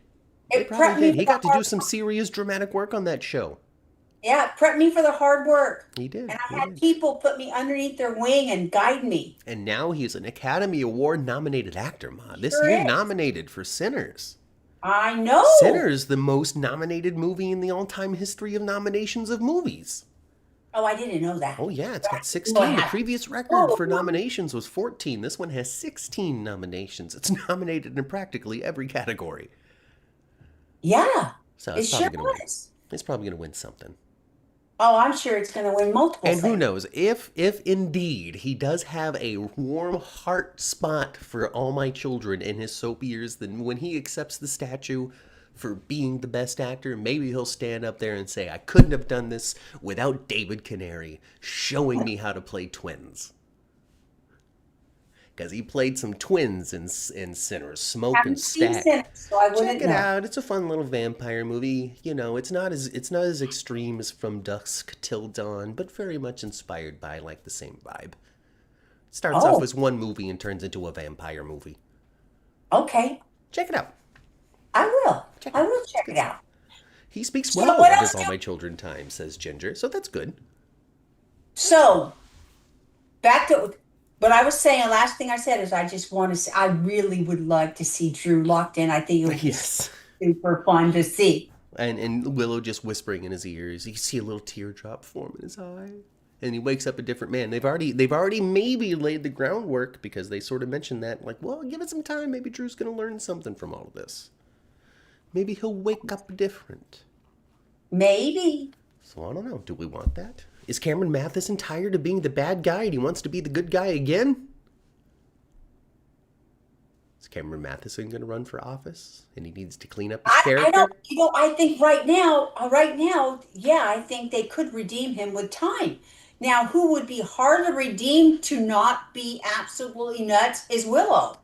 It prepped me. He got to do some serious dramatic work on that show. Yeah, it prepped me for the hard work. He did. And I had people put me underneath their wing and guide me. And now he's an Academy Award nominated actor, Ma. This Sure year is. nominated for Sinners. I know. Sinners, the most nominated movie in the all-time history of nominations of movies. Oh, I didn't know that. Oh, yeah, it's got 16. The previous record for nominations was 14. This one has 16 nominations. It's nominated in practically every category. Yeah, So it it's sure probably going to win. was. It's probably going to win something. Oh, I'm sure it's going to win multiple And who things. knows, if indeed he does have a warm heart spot for All My Children in his soap years, then when he accepts the statue for being the best actor, maybe he'll stand up there and say, I couldn't have done this without David Canary showing me how to play twins. Because he played some twins in Sinners, Smoke and Haven't seen Stack. Sinners, so I wouldn't Check it know. out. It's a fun little vampire movie. It's not as extreme as From Dusk Till Dawn, but very much inspired by like the same vibe. Starts off Oh, as one movie and turns into a vampire movie. okay. Check it out. I will. Check it I out. will check it out. He speaks So well what of else his All do My Children time, says Ginger. So that's good. So back to what I was saying. The last thing I said is I just want to see, I really would like to see Drew locked in. I think it would be Yes. super fun to see. And Willow just whispering in his ears. You see a little teardrop form in his eye. And he wakes up a different man. They've already maybe laid the groundwork because they sort of mentioned that, like, well, give it some time. Maybe Drew's gonna learn something from all of this. Maybe he'll wake up different. Maybe. So I don't know. Do we want that? Is Cameron Matheson tired of being the bad guy and he wants to be the good guy again? Is Cameron Matheson going to run for office and he needs to clean up his I character? don't, I think right now, yeah, I think they could redeem him with time. Now, who would be hard to redeem to not be absolutely nuts is Willow.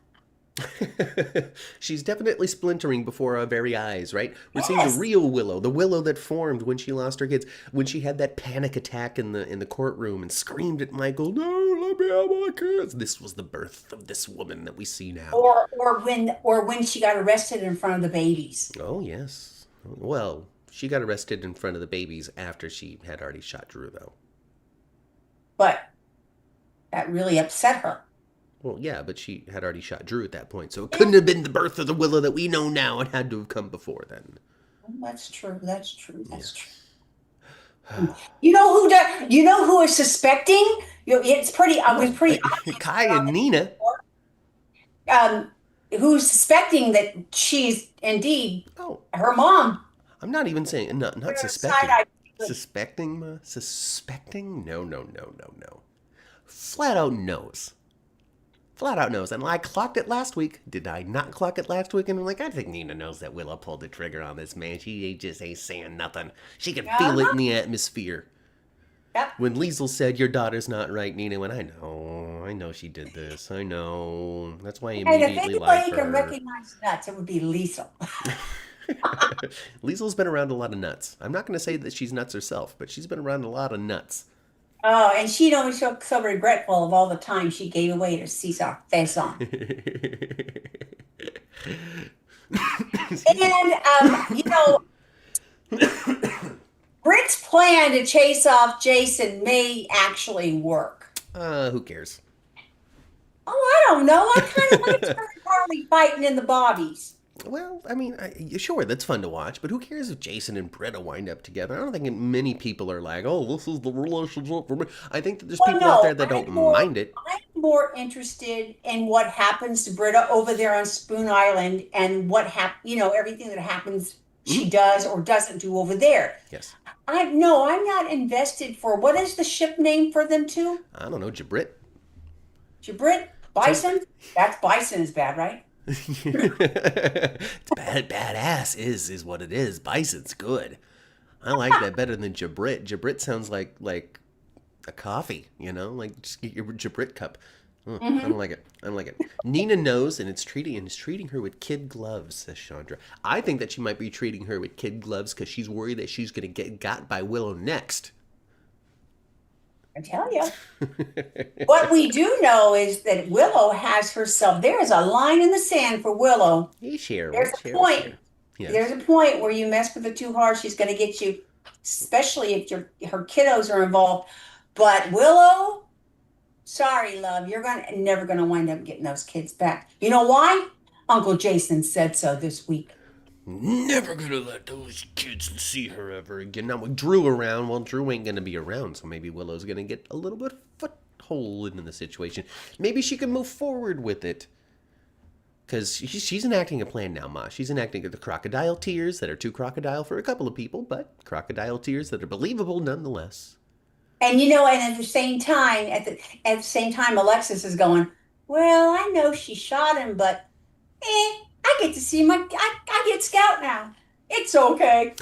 She's definitely splintering before our very eyes, right? We're seeing the Yes. real Willow, the Willow that formed when she lost her kids, when she had that panic attack in the courtroom and screamed at Michael, "No, let me have my kids." This was the birth of this woman that we see now. Or when she got arrested in front of the babies. Oh, yes. Well, she got arrested in front of the babies after she had already shot Drew, though. But that really upset her. Well, yeah, but she had already shot Drew at that point, so it couldn't have been the birth of the Willow that we know now. It had to have come before then. That's true. That's true. That's true. You know who is suspecting? It's pretty. I was pretty. Kai and Nina. Who's suspecting that she's indeed Oh, her mom? I'm not even saying, not Her suspecting. side-eye- Suspecting, Ma? Suspecting? No. Flat out knows. Flat out knows. And I clocked it last week. Did I not clock it last week? And I'm like, I think Nina knows that Willow pulled the trigger on this, man. She just ain't saying nothing. She can feel it in the atmosphere. Yep. When Liesel said, your daughter's not right, Nina went, I know she did this. I know. That's why I And if immediately anybody lied for can her. recognize nuts, it would be Liesel. Liesel's been around a lot of nuts. I'm not going to say that she's nuts herself, but she's been around a lot of nuts. Oh, and she'd always feel so regretful of all the time she gave away to Cesar Faison. Excuse me. And Britt's plan to chase off Jason may actually work. Who cares? Oh, I don't know. I kind of liked her and Carly fighting in the bobbies. Well, I mean, sure, that's fun to watch, but who cares if Jason and Britta wind up together? I don't think many people are like, oh, this is the relationship for me. I think that there's Well, people out no, there that don't mind it. I'm more interested in what happens to Britta over there on Spoon Island and everything that happens she Hmm. does or doesn't do over there. Yes. I'm not invested for what is the ship name for them too? I don't know, Jabrit. Gibrit? Some... Bison? That's Bison is bad, right? Badass is what it is. Bison's good. I like that better than Jabrit. Jabrit sounds like a coffee, like just get your Jabrit cup. I Hmm. don't like it. I don't like it. Nina knows, and is treating her with kid gloves, says Chandra. I think that she might be treating her with kid gloves because she's worried that she's going to get got by Willow next. I tell you. What we do know is that Willow has herself, there is a line in the sand for Willow. Hey, Cheryl, There's a Cheryl, point. Cheryl. Yes. There's a point where you mess with her too hard, she's going to get you, especially if her kiddos are involved. But Willow, sorry, love, you're never gonna wind up getting those kids back. You know why? Uncle Jason said so this week. Never gonna let those kids see her ever again. Now with Drew around, well, Drew ain't gonna be around, so maybe Willow's gonna get a little bit of foothold in the situation. Maybe she can move forward with it. Because she's enacting a plan now, Ma. She's enacting the crocodile tears that are too crocodile for a couple of people, but crocodile tears that are believable nonetheless. And at the same time, Alexis is going, well, I know she shot him, but I get to see I get Scout now. It's okay.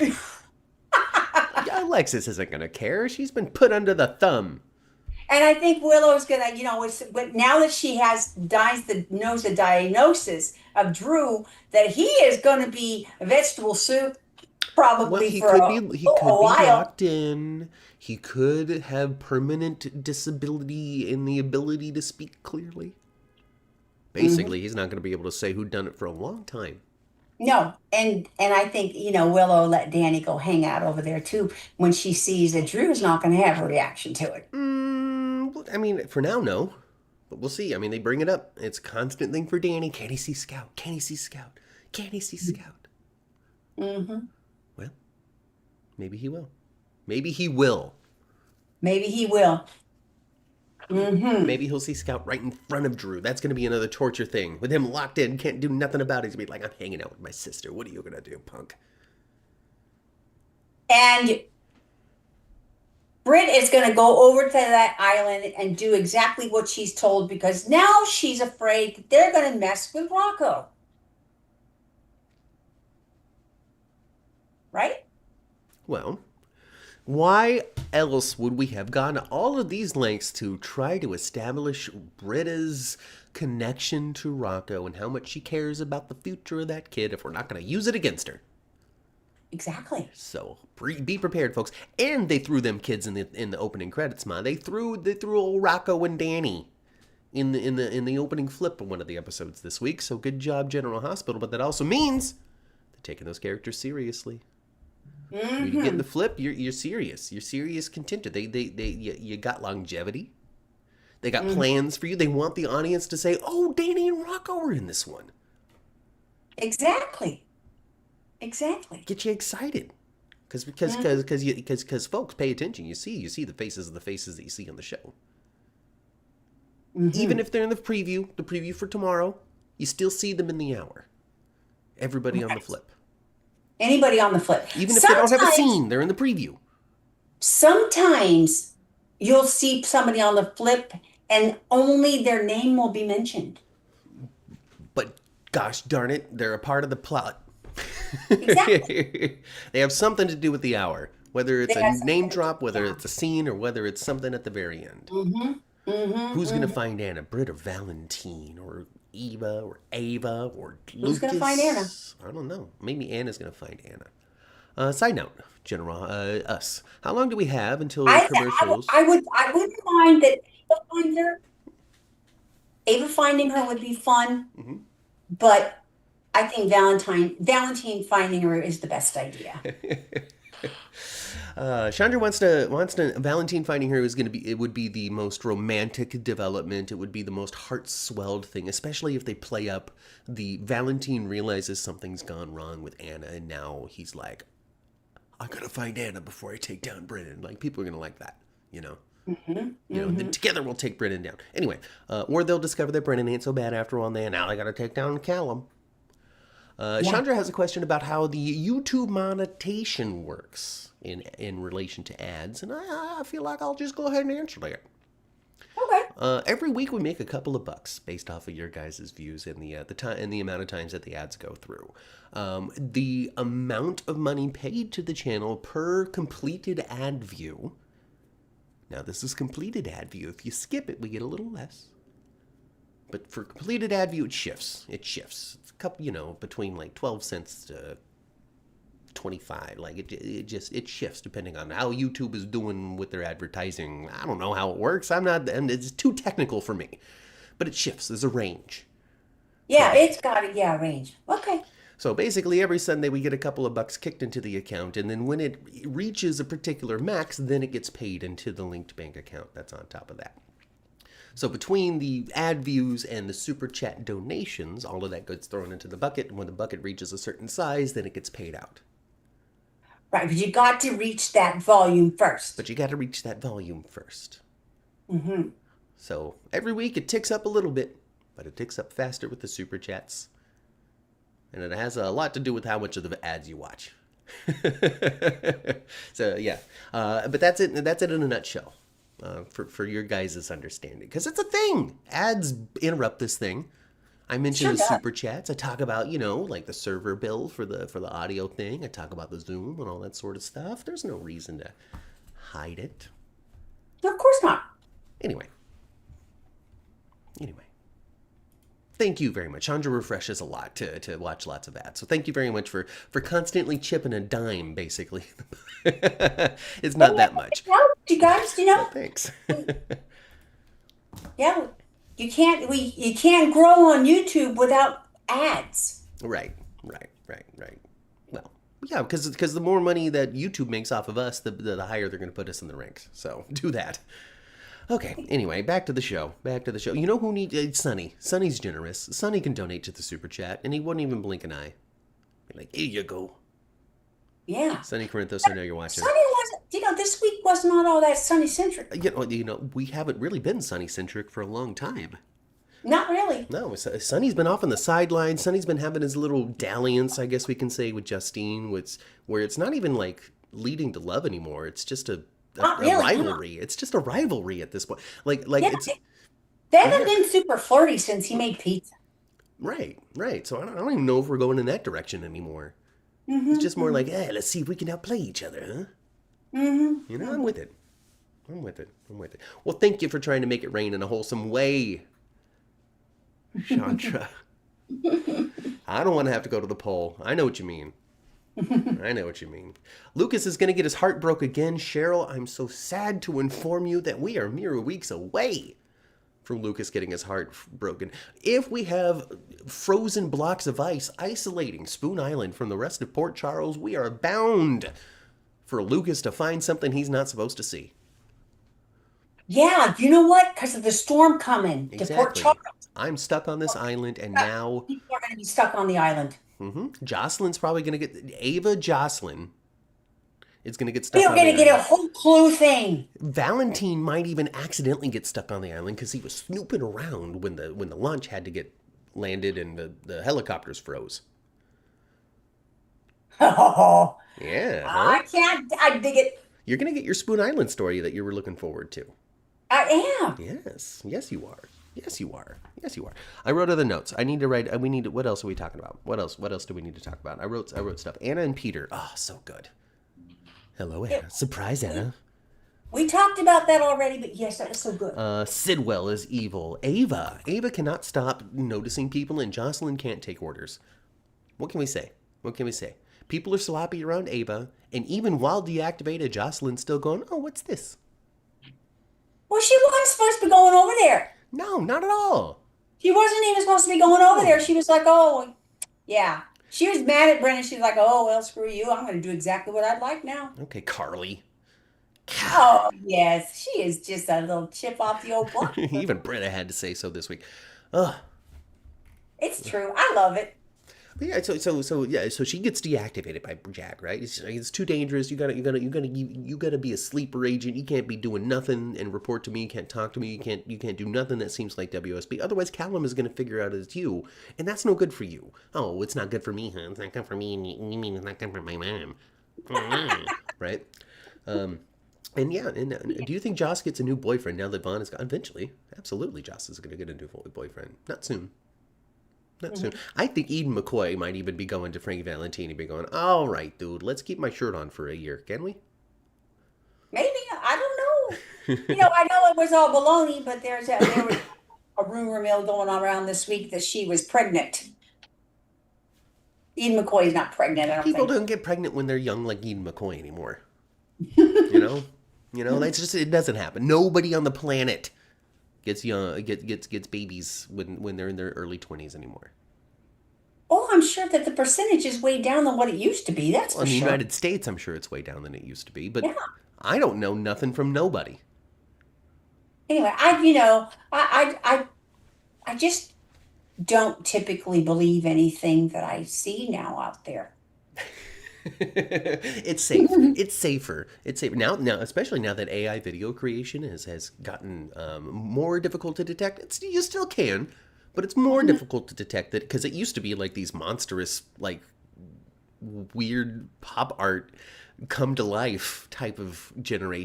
Alexis isn't gonna care. She's been put under the thumb. And I think Willow's gonna, but now that she knows the diagnosis of Drew, that he is gonna be vegetable soup Well, probably for he a could be while. locked in. He could have permanent disability in the ability to speak clearly. Mhm. Basically, he's not going to be able to say who done it for a long time. No, and I think Willow let Danny go hang out over there too when she sees that Drew's not going to have a reaction to it. I mean, for now, no. But we'll see. I mean, they bring it up. It's a constant thing for Danny. Can he see Scout? Can he see Scout? Can he see Scout? Hmm. Well, maybe he will. Maybe he will. Maybe he will. Hmm. Maybe he'll see Scout right in front of Drew. That's going to be another torture thing. With him locked in, can't do nothing about it. He's going to be like, I'm hanging out with my sister. What are you going to do, punk? And Britt is going to go over to that island and do exactly what she's told because now she's afraid that they're going to mess with Rocco. Right? Well, why else would we have gone to all of these lengths to try to establish Britta's connection to Rocco and how much she cares about the future of that kid if we're not going to use it against her? Exactly. So be prepared, folks. And they threw them kids in the opening credits, man. They threw old Rocco and Danny in the opening flip of one of the episodes this week. So good job, General Hospital. But that also means they're taking those characters seriously. When you get in Hmm. the flip, you're serious. You're serious contender. You got longevity. They got Hmm. plans for you. They want the audience to say, "Oh, Danny and Rocco are in this one." Exactly. Exactly. Get you excited. Hmm. Because folks pay attention. You see the faces of the faces that you see on the show. Even Hmm. if they're in the preview for tomorrow, you still see them in the hour. Everybody on the Right. flip. Anybody on the flip. Even if they don't have a Sometimes, scene, they're in the preview. sometimes you'll see somebody on the flip and only their name will be mentioned. But gosh darn it, they're a part of the plot. Exactly. They have something to do with the hour. Whether it's They a have name something to drop, do. whether it's a scene, or whether it's something at the very end. Hmm. Hmm. Who's going to Hmm. find Anna? Britt or Valentine? Or Eva? Or Ava? Or Who's going to find Anna? Lucas? I don't know. Maybe Anna's going to find Anna. Side note, General, us. How long do we have until I, I, commercials? I wouldn't mind that Ava finding her would be fun, Mm-hmm. but I think Valentine finding her is the best idea. Chandra wants to Valentine finding her is going to be, it would be the most romantic development. It would be the most heart swelled thing, especially if they play up the Valentine realizes something's gone wrong with Anna, and now he's like, I gotta find Anna before I take down Brennan. Like, people are gonna like that, you know. Hmm. Then together we'll take Brennan down. Anyway, or they'll discover that Brennan ain't so bad after all, and now they gotta take down Callum. Yeah. Chandra has a question about how the YouTube monetization works in relation to ads, and I feel like I'll just go ahead and answer that. Okay. Every week we make a couple of bucks based off of your guys' views and the time and the amount of times that the ads go through. The amount of money paid to the channel per completed ad view. Now this is completed ad view. If you skip it, we get a little less. But for completed ad view, it shifts. It's a couple, between like 12 cents to 25. Like it shifts depending on how YouTube is doing with their advertising. I don't know how it works. And it's too technical for me. But it shifts. There's a range. Yeah, it's got a range. Okay. So basically, every Sunday we get a couple of bucks kicked into the account, and then when it reaches a particular max, then it gets paid into the linked bank account that's on top of that. So between the ad views and the super chat donations, all of that gets thrown into the bucket, and when the bucket reaches a certain size, then it gets paid out. Right, but you got to reach that volume first. But you got to reach that volume first. Mm-hmm. So every week it ticks up a little bit, but it ticks up faster with the super chats. And it has a lot to do with how much of the ads you watch. So yeah, but that's it. That's it in a nutshell. For your guys' understanding, because it's a thing. Ads interrupt this thing. I mentioned the super chats. I talk about like the server bill for the audio thing. I talk about the Zoom and all that sort of stuff. There's no reason to hide it. Of course not. Anyway. Thank you very much. Chandra refreshes a lot to watch lots of ads. So thank you very much for constantly chipping a dime, basically. It's not that much. You guys, Thanks. Yeah, you can't grow on YouTube without ads. Right. Well, yeah, because the more money that YouTube makes off of us, the higher they're going to put us in the ranks. So do that. Okay, anyway, back to the show. You know who needs Sonny? Sonny's generous. Sonny can donate to the super chat, and he wouldn't even blink an eye. Be like, here you go. Yeah. Sonny Corinthos, I know you're watching. Sonny wasn't, this week was not all that Sonny-centric. We haven't really been Sonny-centric for a long time. Not really. No, Sonny's been off on the sidelines. Sonny's been having his little dalliance, I guess we can say, with Justine, where it's not even like leading to love anymore. It's just a rivalry. It's just a rivalry at this point. It's they haven't been super flirty since he made pizza. Right. So I don't even know if we're going in that direction anymore. It's just more like, hey, let's see if we can outplay each other, huh? Mm-hmm. I'm with it. Well, thank you for trying to make it rain in a wholesome way, Chandra. I don't want to have to go to the poll. I know what you mean. Lucas is going to get his heart broke again. Cheryl, I'm so sad to inform you that we are mere weeks away from Lucas getting his heart broken. If we have frozen blocks of ice isolating Spoon Island from the rest of Port Charles, we are bound for Lucas to find something he's not supposed to see. Yeah, you know what? Because of the storm coming to Port Charles. I'm stuck on this island, and now people are going to be stuck on the island. Jocelyn's probably going to get Jocelyn is going to get stuck. We're going to get a whole clue thing. Valentine might even accidentally get stuck on the island because he was snooping around when the launch had to get landed and the helicopters froze. Oh, yeah, huh? I dig it. You're going to get your Spoon Island story that you were looking forward to. I am. Yes, you are. I wrote other notes. I need to write. What else are we talking about? What else do we need to talk about? I wrote stuff. Anna and Peter. Oh, so good. Hello, Anna. Surprise, Anna. We talked about that already, but yes, that was so good. Sidwell is evil. Ava cannot stop noticing people, and Jocelyn can't take orders. What can we say? People are sloppy around Ava, and even while deactivated, Jocelyn's still going, oh, what's this? Well, she wasn't supposed to be going over there. No, not at all. She wasn't even supposed to be going over there. No. She was like, oh, yeah. She was mad at Brennan. She's like, oh, well, screw you. I'm going to do exactly what I'd like now. Okay, Carly. Oh, yes. She is just a little chip off the old block. Even Britta had to say so this week. Ugh. It's true. I love it. But yeah, so she gets deactivated by Jack, right? It's too dangerous. You gotta be a sleeper agent. You can't be doing nothing and report to me. You can't talk to me. You can't do nothing that seems like WSB. Otherwise, Callum is gonna figure out it's you, and that's no good for you. Oh, it's not good for me, huh? It's not good for me, and you mean it's not good for my mom, right? And yeah, do you think Joss gets a new boyfriend now that Vaughn is gone? Eventually, absolutely, Joss is gonna get a new boyfriend. Not soon. Not soon. I think Eden McCoy might even be going to Frank Valentini, be going, all right, dude, let's keep my shirt on for a year, can we? Maybe. I don't know. I know it was all baloney, but there was a rumor mill going on around this week that she was pregnant. Eden McCoy is not pregnant, I don't People think. don't get pregnant when they're young like Eden McCoy anymore. You know? That's just, it doesn't happen. Nobody on the planet gets young, gets babies when they're in their early 20s anymore. Oh, I'm sure that the percentage is way down than what it used to be. That's Well, for in the sure. United States, I'm sure it's way down than it used to be, but Yeah. I don't know nothing from nobody. Anyway, I just don't typically believe anything that I see now out there. It's safe. It's safer. It's safer now. Especially now that AI video creation has gotten more difficult to detect. You still can, but it's more difficult to detect that because it used to be like these monstrous, like weird pop art come to life type of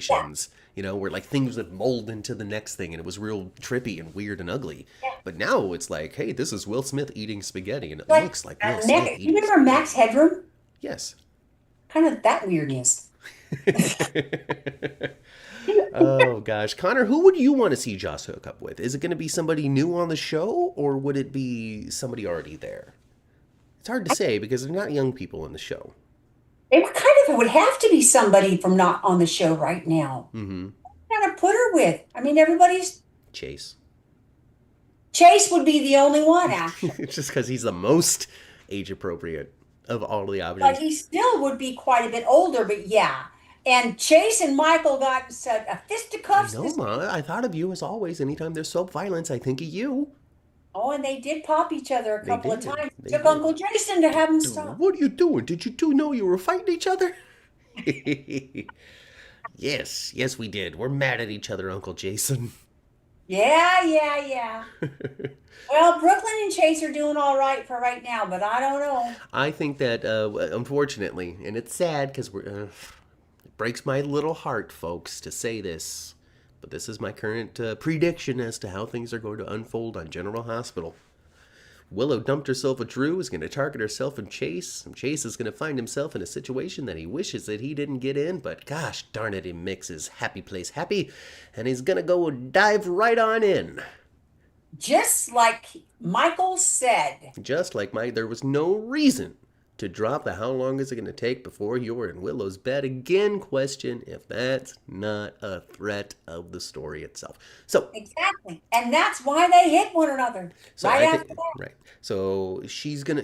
Yeah, generations. Where like things would mold into the next thing, and it was real trippy and weird and ugly. yeah. But now it's like, hey, this is Will Smith eating spaghetti, and it Like looks like Will Smith You eating remember Max spaghetti. Headroom? Yes. Kind of that weirdness. Oh gosh, Connor, who would you want to see Joss hook up with? Is it going to be somebody new on the show, or would it be somebody already there? It's hard to say because they're not young people in the show. It would have to be somebody from not on the show right now. Mm-hmm. Kind of put her with. I mean, everybody's Chase. Chase would be the only one, actually. It's just because he's the most age appropriate of all the But options. he still would be quite a bit older, but yeah. And Chase and Michael got said a I fisticuffs know, this. Ma. I thought of you as always. Anytime there's soap violence, I think of you. Oh, and they did pop each other a They couple of did. times. It They took did. Uncle Jason to have him Dude, stop. what are you doing? Did you two know you were fighting each other? Yes, we did. We're mad at each other, Uncle Jason. Yeah, yeah, yeah. Well, Brooklyn and Chase are doing all right for right now, but I don't know. I think that, unfortunately, and it's sad because it breaks my little heart, folks, to say this, but this is my current prediction as to how things are going to unfold on General Hospital. Willow dumped herself a Drew, is going to target herself and Chase. And Chase is going to find himself in a situation that he wishes that he didn't get in, but gosh darn it, he makes his happy place happy, and he's going to go dive right on in. Just like Michael said. Just like there was no reason to drop the how long is it going to take before you're in Willow's bed again question if that's not a threat of the story itself. So Exactly. And that's why they hit one another. So Right I after think that. right. So she's gonna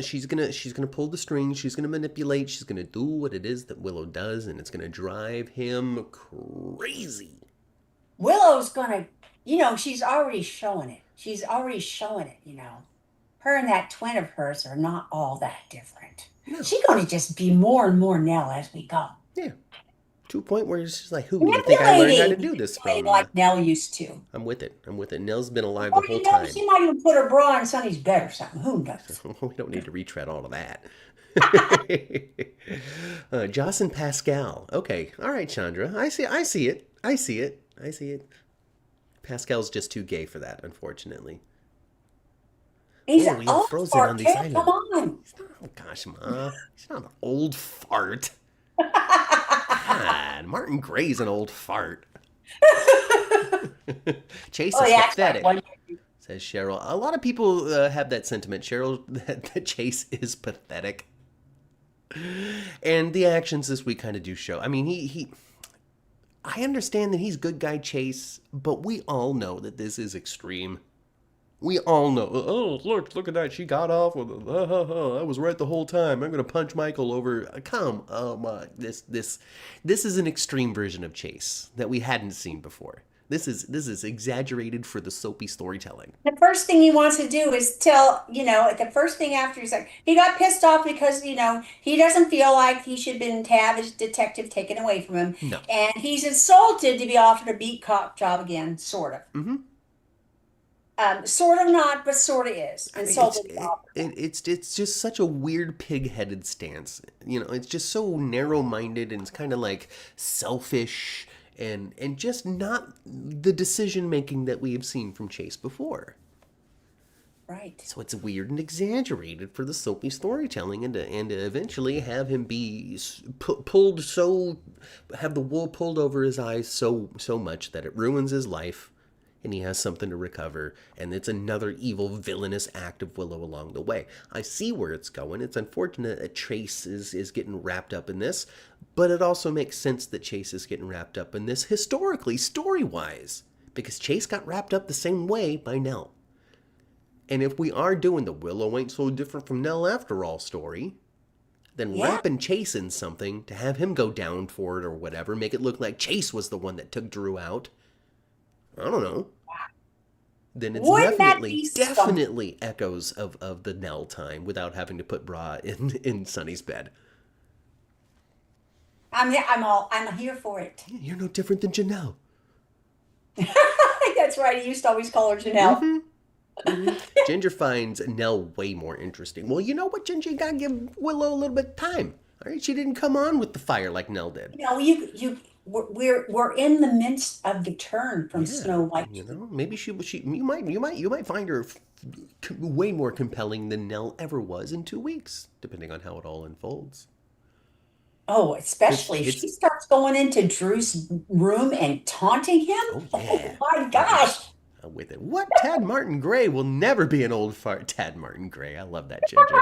pull the strings. She's gonna manipulate. She's gonna do what it is that Willow does, and it's gonna drive him crazy. Willow's gonna, she's already showing it. She's already showing it. Her and that twin of hers are not all that different. No, She's gonna just be more and more Nell as we go. yeah. To a point where it's just like, who do you think I learned how to Manipulating, do this manipulating from? like Nell used to. I'm with it. I'm with it. Nell's been alive the Or whole time. she might even put her bra in Sonny's bed or something. Who knows? We don't need to retread all of that. Joss and Pascal. Okay. All right, Chandra. I see it. I see it. I see it. Pascal's just too gay for that, unfortunately. He's Oh, an we have old Frozen on fart the kid. island. Come on. He's not, oh gosh, Ma. He's not an old fart. God, Martin Gray's an old fart. Chase Oh, is he acts like pathetic, one. says Cheryl. A lot of people have that sentiment, Cheryl, that Chase is pathetic. And the actions this week kind of do show. I mean, I understand that he's good guy Chase, but we all know that this is extreme. We all know. Oh, look at that. She got off with it. I was right the whole time. I'm gonna punch Michael over. Come, oh my, this is an extreme version of Chase that we hadn't seen before. This is exaggerated for the soapy storytelling. The first thing he wants to do is tell, the first thing after he's like, he got pissed off because, he doesn't feel like he should been to have his detective taken away from him. No. And he's insulted to be offered a beat cop job again, sort of. Mm-hmm. Sort of not, but sort of is. Insulted. It's just such a weird pig-headed stance. It's just so narrow-minded, and it's kind of like selfish and just not the decision-making that we have seen from Chase before. Right. So it's weird and exaggerated for the soapy storytelling, and to eventually have him be have the wool pulled over his eyes so much that it ruins his life, and he has something to recover, and it's another evil, villainous act of Willow along the way. I see where it's going. It's unfortunate that Chase is getting wrapped up in this, but it also makes sense that Chase is getting wrapped up in this historically, story-wise, because Chase got wrapped up the same way by Nell. And if we are doing the Willow ain't so different from Nell after all story, then wrapping Chase in something to have him go down for it or whatever, make it look like Chase was the one that took Drew out, I don't know. Then it's definitely echoes of the Nell time without having to put Bra in Sonny's bed. I'm here for it. You're no different than Janelle. That's right. He used to always call her Janelle. Mm-hmm. Mm-hmm. Ginger finds Nell way more interesting. Well, you know what, Ginger? You gotta give Willow a little bit of time. All right, she didn't come on with the fire like Nell did. We're in the midst of the turn from Snow White. Maybe you might find her way more compelling than Nell ever was in 2 weeks, depending on how it all unfolds. Oh, especially if she starts going into Drew's room and taunting him. Oh, yeah. Oh my gosh. With it. What? Tad Martin Gray will never be an old fart. Tad Martin Gray. I love that, Ginger.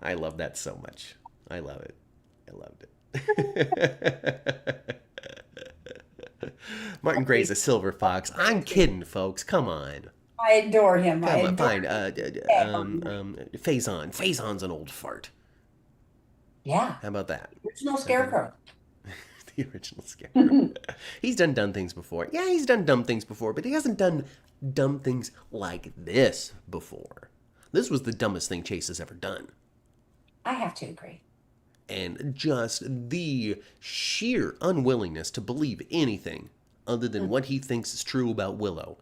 I love that so much. I love it. I loved it. Martin Gray's a silver fox. I'm kidding, folks. Come on. I adore him. Come on, fine. Faison. Faison's an old fart. Yeah. How about that? Original Scarecrow. The original Scarecrow. He's done dumb things before. Yeah, he's done dumb things before, but he hasn't done dumb things like this before. This was the dumbest thing Chase has ever done. I have to agree. And just the sheer unwillingness to believe anything other than what he thinks is true about Willow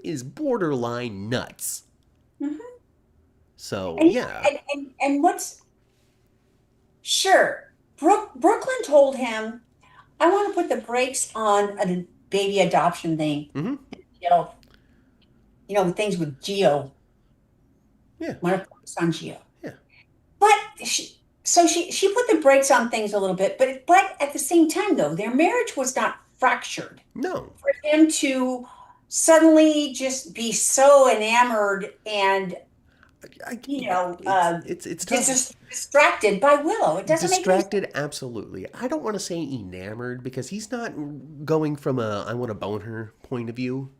is borderline nuts. Mm-hmm. So, yeah. And what's... Sure. Brooklyn told him, I want to put the brakes on a baby adoption thing. Mm-hmm. Things with Geo. Yeah. I want to focus on Geo. Yeah. But she put the brakes on things a little bit, but at the same time, though, their marriage was not fractured. No. For him to suddenly just be so enamored and it's tough. Just distracted by Willow. It doesn't distracted, make sense. Absolutely. I don't want to say enamored because he's not going from a I want to bone her point of view.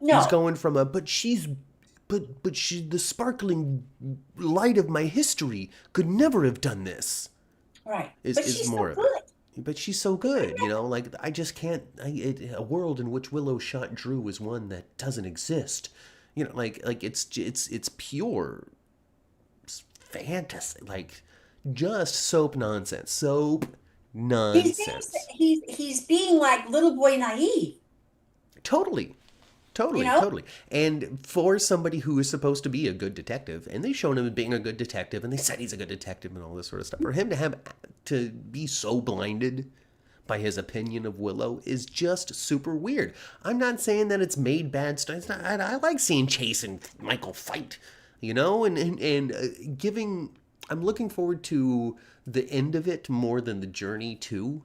No. He's going from a but she the sparkling light of my history could never have done this. Right. But she's more so good. But she's so good, like I just can't a world in which Willow shot Drew is one that doesn't exist. It's pure fantasy, just soap nonsense. Soap nonsense. He's being like little boy naive. Totally. And for somebody who is supposed to be a good detective, and they've shown him being a good detective, and they said he's a good detective and all this sort of stuff, for him to be so blinded by his opinion of Willow is just super weird. I'm not saying that it's made bad stuff. I like seeing Chase and Michael fight, and giving. I'm looking forward to the end of it more than the journey too,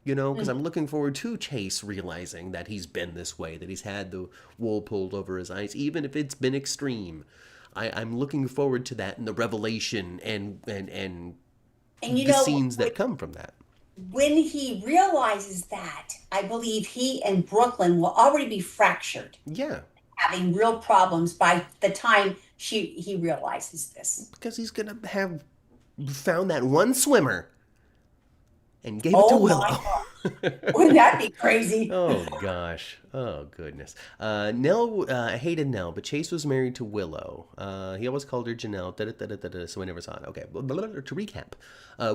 because I'm looking forward to Chase realizing that he's been this way, that he's had the wool pulled over his eyes, even if it's been extreme. I'm looking forward to that and the revelation and And the scenes that come from that. when he realizes that, I believe he and Brooklyn will already be fractured, Yeah, having real problems by the time he realizes this. because he's gonna have found that one swimmer and gave it to Oh my Willow. God. Wouldn't that be crazy? Oh gosh. Oh goodness. Nell, I hated Nell, but Chase was married to Willow. He always called her Janelle. So I never saw it. Okay. To recap,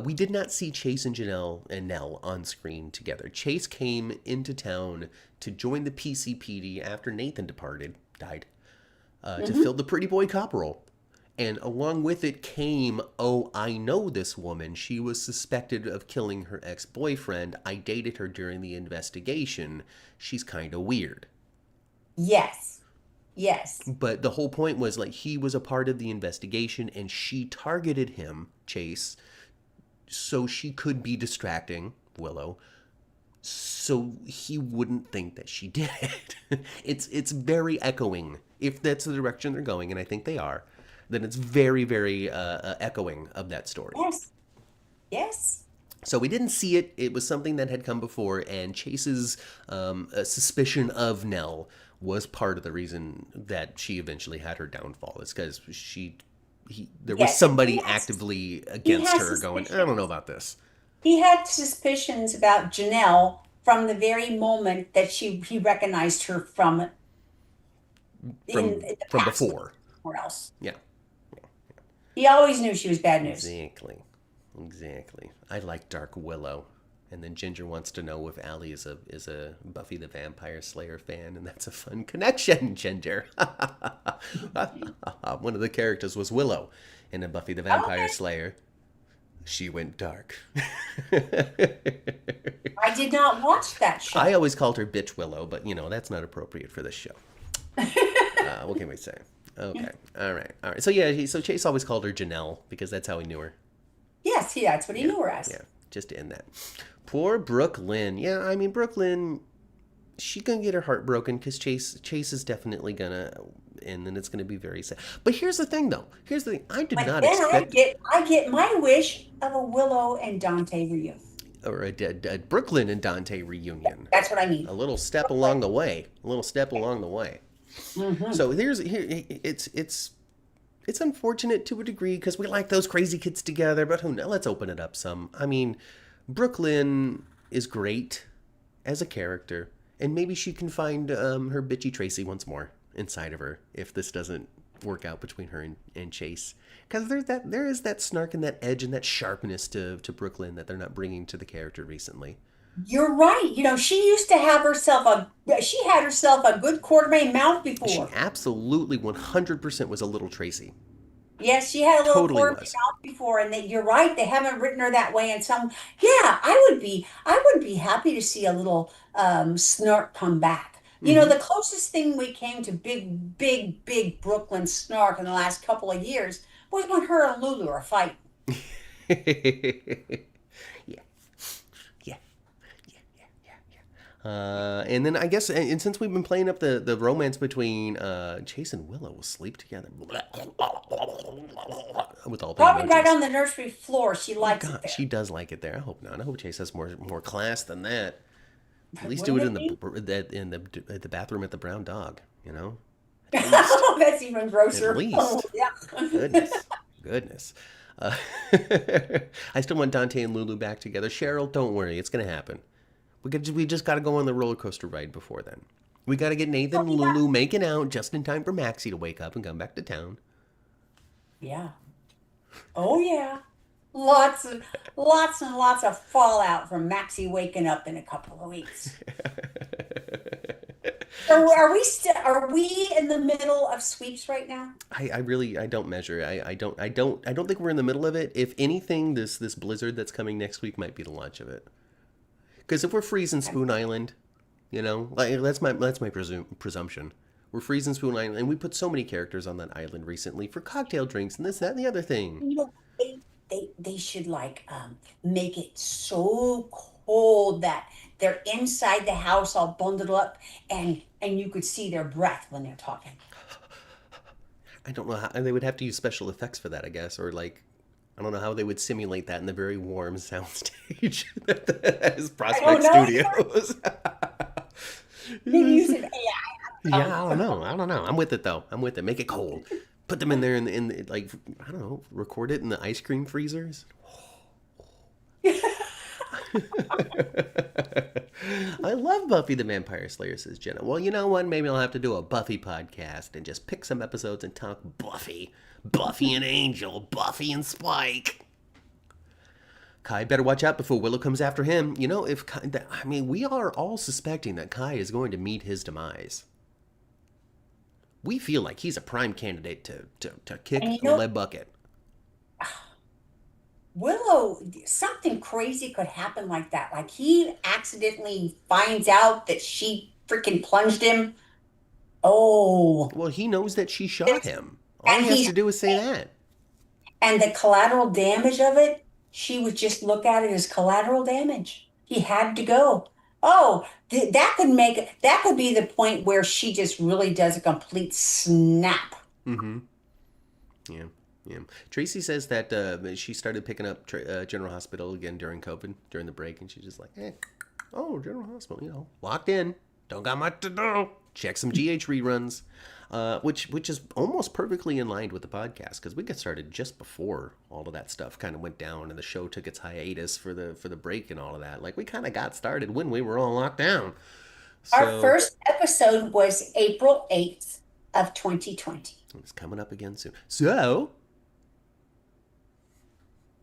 we did not see Chase and Janelle and Nell on screen together. Chase came into town to join the PCPD after Nathan died, to Hmm. fill the pretty boy cop role. And along with it came, oh, I know this woman. She was suspected of killing her ex boyfriend. I dated her during the investigation. She's kind of weird. Yes. Yes. But the whole point was like he was a part of the investigation and she targeted him, Chase, so she could be distracting Willow so he wouldn't think that she did it. It's very echoing. If that's the direction they're going, and I think they are, then it's very, very echoing of that story. Yes. Yes. So we didn't see it. It was something that had come before, and Chase's suspicion of Nell was part of the reason that she eventually had her downfall. It's because there was Yes. somebody actively He against has her going, I don't know suspicions. about this. He had suspicions about Janelle from the very moment that he recognized her from in the From past before. or else. Yeah. He always knew she was bad news. Exactly. Exactly. I like Dark Willow. And then Ginger wants to know if Allie is a Buffy the Vampire Slayer fan, and that's a fun connection, Ginger. One of the characters was Willow in a Buffy the Vampire Okay. Slayer. She went dark. I did not watch that show. I always called her Bitch Willow, but that's not appropriate for this show. What can we say? Okay. All right. All right. So yeah, so Chase always called her Janelle because that's how he knew her. Yes, that's what he knew her as. Yeah, just to end that. Poor Brooklyn. Yeah, I mean Brooklyn, she gonna get her heart broken because Chase is definitely gonna, and then it's gonna be very sad. But here's the thing, though. Here's the thing. I did But not then expect, I get my wish of a Willow and Dante reunion. or a Brooklyn and Dante reunion. That's what I mean. A little step along the way. A little step along the way. Mm-hmm. So it's unfortunate to a degree because we like those crazy kids together. But who knows? Let's open it up some. I mean, Brooklyn is great as a character, and maybe she can find her bitchy Tracy once more inside of her if this doesn't work out between her and Chase. Because there is that snark and that edge and that sharpness to Brooklyn that they're not bringing to the character recently. You're right. She used to have she had herself a good quartermain mount She before. absolutely 100% was a little Tracy. Yes, she had a little Totally quartermain was. mount before, and you're right. They haven't written her that way. And yeah, I would be happy to see a little snark come back. Mm-hmm. The closest thing we came to big, big, big Brooklyn snark in the last couple of years was when her and Lulu are fighting. Yeah. Yeah. And then I guess, and since we've been playing up the romance between Chase and Willow, will sleep together with all the Probably right emojis. on the nursery floor. She likes it God, there. she does like it there. I hope not. I hope Chase has more class than that. At least do Wouldn't it it be? in the bathroom at the Brown Dog. At least, Oh, that's even at grosser. Oh, least. yeah. Goodness. Uh, I still want Dante and Lulu back together. Cheryl, don't worry, it's gonna happen. We just got to go on the roller coaster ride before then. We got to get Nathan Oh, and yeah. Lulu making out just in time for Maxie to wake up and come back to town. Yeah. Oh, yeah. Lots and lots of fallout from Maxie waking up in a couple of weeks. So are we in the middle of sweeps right now? I really I don't measure. I don't think we're in the middle of it. If anything, this blizzard that's coming next week might be the launch of it. Because if we're freezing Spoon Island, like that's my presumption. We're freezing Spoon Island, and we put so many characters on that island recently for cocktail drinks and this, that, and the other thing. You know, they should make it so cold that they're inside the house all bundled up and you could see their breath when they're talking. I don't know how they would have to use special effects for that, I guess, or like I don't know how they would simulate that in the very warm soundstage at his I don't Prospect know either. Studios. Maybe use an AI. Yeah, I don't know. I don't know. I'm with it though. I'm with it. Make it cold. Put them in there in like I don't know. Record it in the ice cream freezers. I love Buffy the Vampire Slayer, says Jenna. Well, you know what? Maybe I'll have to do a Buffy podcast and just pick some episodes and talk Buffy. Buffy and Angel. Buffy and Spike. Kai better watch out before Willow comes after him. You know, if Kai, I mean, we are all suspecting that Kai is going to meet his demise. We feel like he's a prime candidate to kick And a lead bucket. Willow, something crazy could happen like that. Like he accidentally finds out that she freaking plunged him. Oh, Well, he knows that she shot him. All and he has to do is say that. and the collateral damage of it, she would just look at it as collateral damage. He had to go. Oh, that could be the point where she just really does a complete snap. Mm-hmm. Yeah. Yeah. Tracy says that she started picking up General Hospital again during COVID, during the break, and she's just like, oh, General Hospital, you know, locked in, don't got much to do. Check some GH reruns, which is almost perfectly in line with the podcast because we got started just before all of that stuff kind of went down and the show took its hiatus for the break and all of that. Like we kind of got started when we were all locked down. Our So first episode was April 8th of 2020. it's coming up again soon. So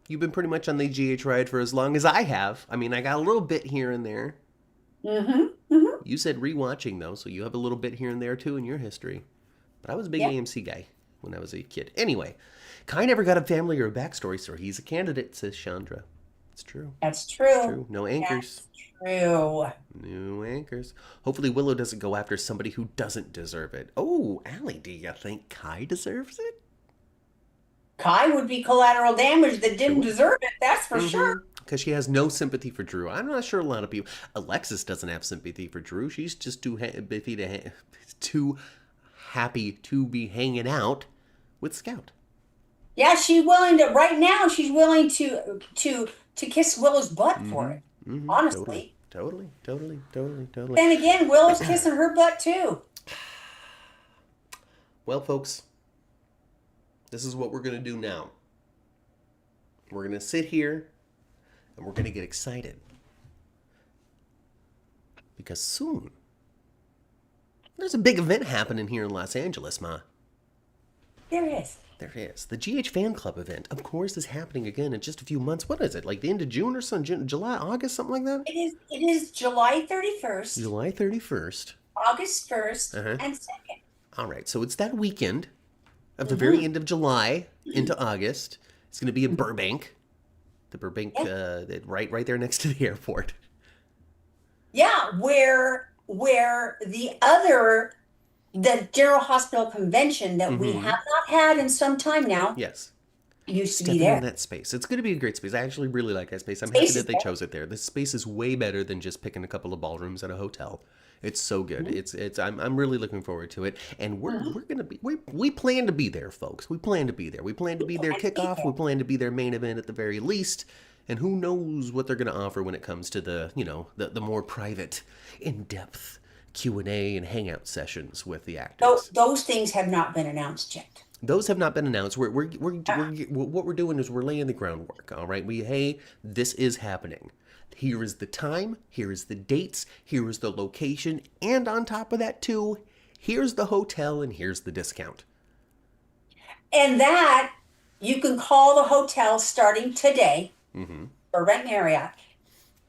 you've been pretty much on the GH ride for as long as I have. I mean, I got a little bit here and there. Mm-hmm. Mm-hmm. You said rewatching, though, so you have a little bit here and there, too, in your history. But I was a big Yep. AMC guy when I was a kid. Anyway, Kai never got a family or a backstory, so he's a candidate, says Chandra. It's true. That's It's true. true. No anchors. That's true. No anchors. Hopefully Willow doesn't go after somebody who doesn't deserve it. Oh, Allie, do you think Kai deserves it? Kai would be collateral damage that didn't Sure. deserve it, that's for sure. Because she has no sympathy for Drew. I'm not sure a lot of people. Alexis doesn't have sympathy for Drew. She's just too happy to be hanging out with Scout. Yeah, right now she's willing to kiss Willow's butt for it. Mm-hmm. Honestly. Totally. Then again, Willow's kissing her butt too. Well, folks, this is what we're going to do now. We're going to sit here and we're going to get excited. Because soon, there's a big event happening here in Los Angeles, Ma. There is. There is. The GH Fan Club event, of course, is happening again in just a few months. What is it? Like the end of June or something? July, August, something like that? It is July 31st, July 31st. August 1st, Uh-huh. and 2nd. All right, so it's that weekend of the very end of July into August. It's going to be in Burbank. The Burbank, right there next to the airport. Yeah, where the General Hospital Convention that we have not had in some time now Yes. used to be Stepping there. in that space. It's going to be a great space. I actually really like that space. I'm Space happy is that they there. chose it there. This space is way better than just picking a couple of ballrooms at a hotel. It's so good. I'm really looking forward to it. And we're going to be we plan to be there, folks. We plan to be there. We plan to be there kickoff. We plan to be their main event at the very least. And who knows what they're going to offer when it comes to the more private, in-depth Q&A and hangout sessions with the actors. Those things have not been announced yet. Those have not been announced. What we're doing is we're laying the groundwork. All right, this is happening. Here is the time. Here is the dates. Here is the location, and on top of that too, here's the hotel and here's the discount. And that you can call the hotel starting today, Burbank Marriott.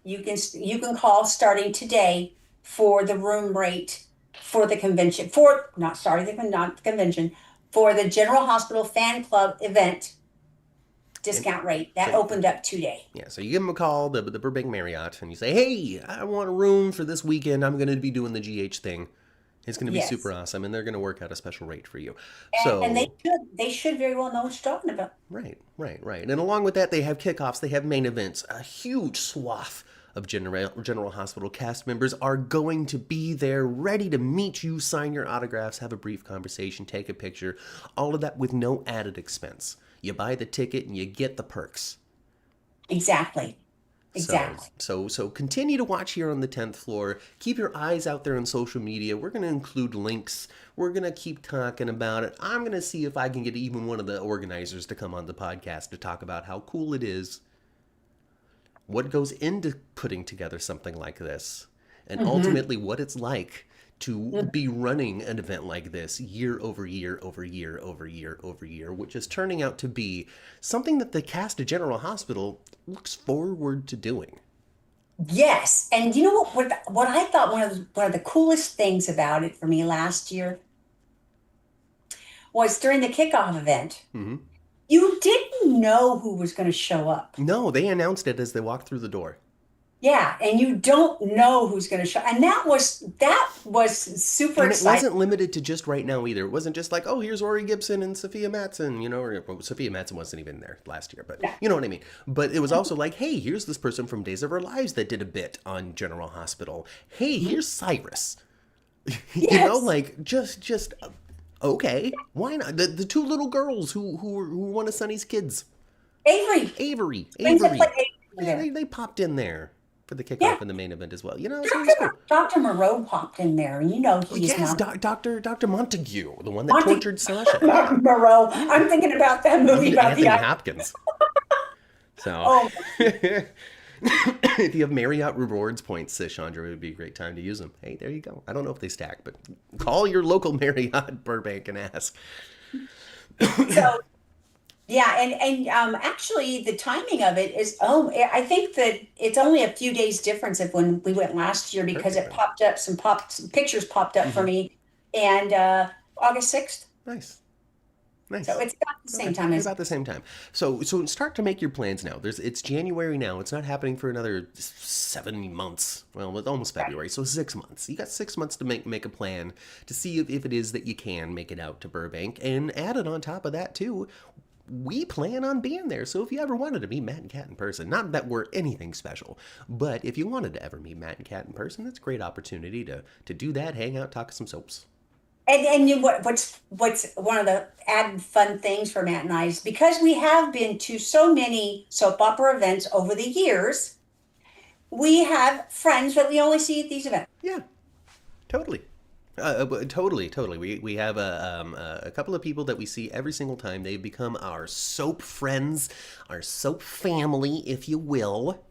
You can call starting today for the room rate for the convention. Not the convention, for the General Hospital Fan Club event discount rate that opened up today. Yeah, so you give them a call, the Burbank Marriott, and you say, "Hey, I want a room for this weekend. I'm going to be doing the GH thing. It's going to be super awesome, and they're going to work out a special rate for you." And they should very well know what you're talking about. Right. And along with that, they have kickoffs, they have main events. A huge swath of General Hospital cast members are going to be there, ready to meet you, sign your autographs, have a brief conversation, take a picture, all of that with no added expense. You buy the ticket and you get the perks. Exactly. So, Exactly. so continue to watch here on the 10th floor. Keep your eyes out there on social media. We're going to include links. We're going to keep talking about it. I'm going to see if I can get even one of the organizers to come on the podcast to talk about how cool it is, what goes into putting together something like this, and Hmm. ultimately what it's like to be running an event like this year over year over year over year over year, which is turning out to be something that the cast of General Hospital looks forward to doing. Yes. And you know what I thought one of the coolest things about it for me last year was during the kickoff event. Hmm. You didn't know who was going to show up. No, they announced it as they walked through the door. Yeah, and you don't know who's going to show. And that was super And it exciting. wasn't limited to just right now either. It wasn't just like, oh, here's Ori Gibson and Sophia Matson, or well, Sophia Matson wasn't even there last year, but No. you know what I mean. But it was also like, hey, here's this person from Days of Our Lives that did a bit on General Hospital. Hey, Mhm. here's Cyrus. Yes. Like just okay, why not? The two little girls who were one of Sonny's kids, Avery. Twins that play Avery. Avery were Yeah, there. they popped in there for the Yeah. kickoff and the main event as well. So it was cool. Dr. Moreau popped in there, and you know Oh, he is yes, not Dr. Montague, the one that Monty tortured Sasha. Yeah, Moreau. yeah. I'm thinking about that movie Even about the Anthony ice. Hopkins. So, Oh, if you have Marriott rewards points, Chandra, it would be a great time to use them. Hey, there you go. I don't know if they stack, but call your local Marriott Burbank and ask. so yeah, and actually the timing of it is I think that it's only a few days difference of when we went last year because Perfect it then. popped up some pictures popped up for Mm-hmm. me and August 6th. Nice. So Nice. it's about the Okay, same time as about the same time. So start to make your plans now. It's January now. It's not happening for another 7 months. Well, it's almost February, so 6 months. You got 6 months to make a plan to see if it is that you can make it out to Burbank, and add it on top of that too. We plan on being there. So if you ever wanted to meet Matt and Kat in person, not that we're anything special, but if you wanted to ever meet Matt and Kat in person, that's a great opportunity to do that, hang out, talk some soaps. what's one of the added fun things for Matt and I is because we have been to so many soap opera events over the years, we have friends that we only see at these events. Yeah, totally. Totally. We have a couple of people that we see every single time. They've become our soap friends, our soap family, if you will.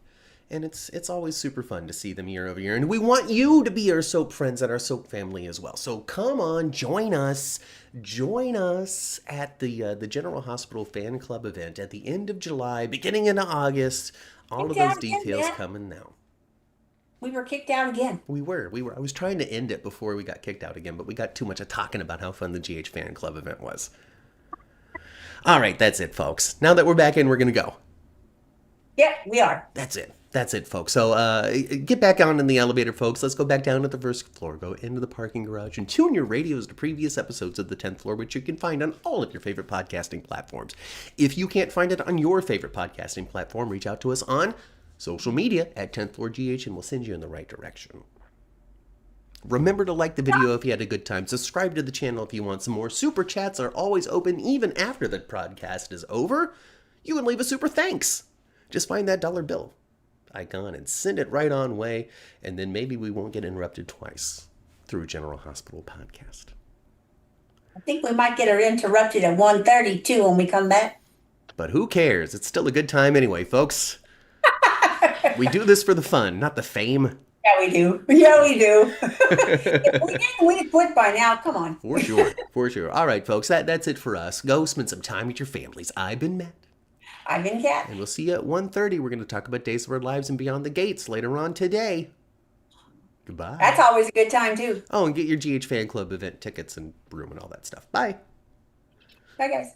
And it's always super fun to see them year over year. And we want you to be our soap friends and our soap family as well. So come on, join us. Join us at the General Hospital Fan Club event at the end of July, beginning into August. All of Kicked those out again, details Matt. coming now. We were kicked out again. We were. I was trying to end it before we got kicked out again, but we got too much of talking about how fun the GH Fan Club event was. All right, that's it, folks. Now that we're back in, we're gonna go. Yeah, we are. That's it. That's it, folks. So get back on in the elevator, folks. Let's go back down to the first floor, go into the parking garage, and tune your radios to previous episodes of the 10th floor, which you can find on all of your favorite podcasting platforms. If you can't find it on your favorite podcasting platform, reach out to us on social media at 10th floor GH, and we'll send you in the right direction. Remember to like the video if you had a good time. Subscribe to the channel if you want some more. Super chats are always open even after the podcast is over. You can leave a super thanks. Just find that dollar bill icon and send it right on way, and then maybe we won't get interrupted twice through General Hospital podcast. I think we might get her interrupted at 1:32 when we come back. But who cares? It's still a good time anyway, folks. We do this for the fun, not the fame. Yeah, we do. Yeah, we do. If we didn't, we'd have quit by now. Come on. For sure. For sure. All right, folks, that's it for us. Go spend some time with your families. I've been Matt. I've been Kat. And we'll see you at 1:30. We're going to talk about Days of Our Lives and Beyond the Gates later on today. Goodbye. That's always a good time, too. Oh, and get your GH Fan Club event tickets and room and all that stuff. Bye. Bye, guys.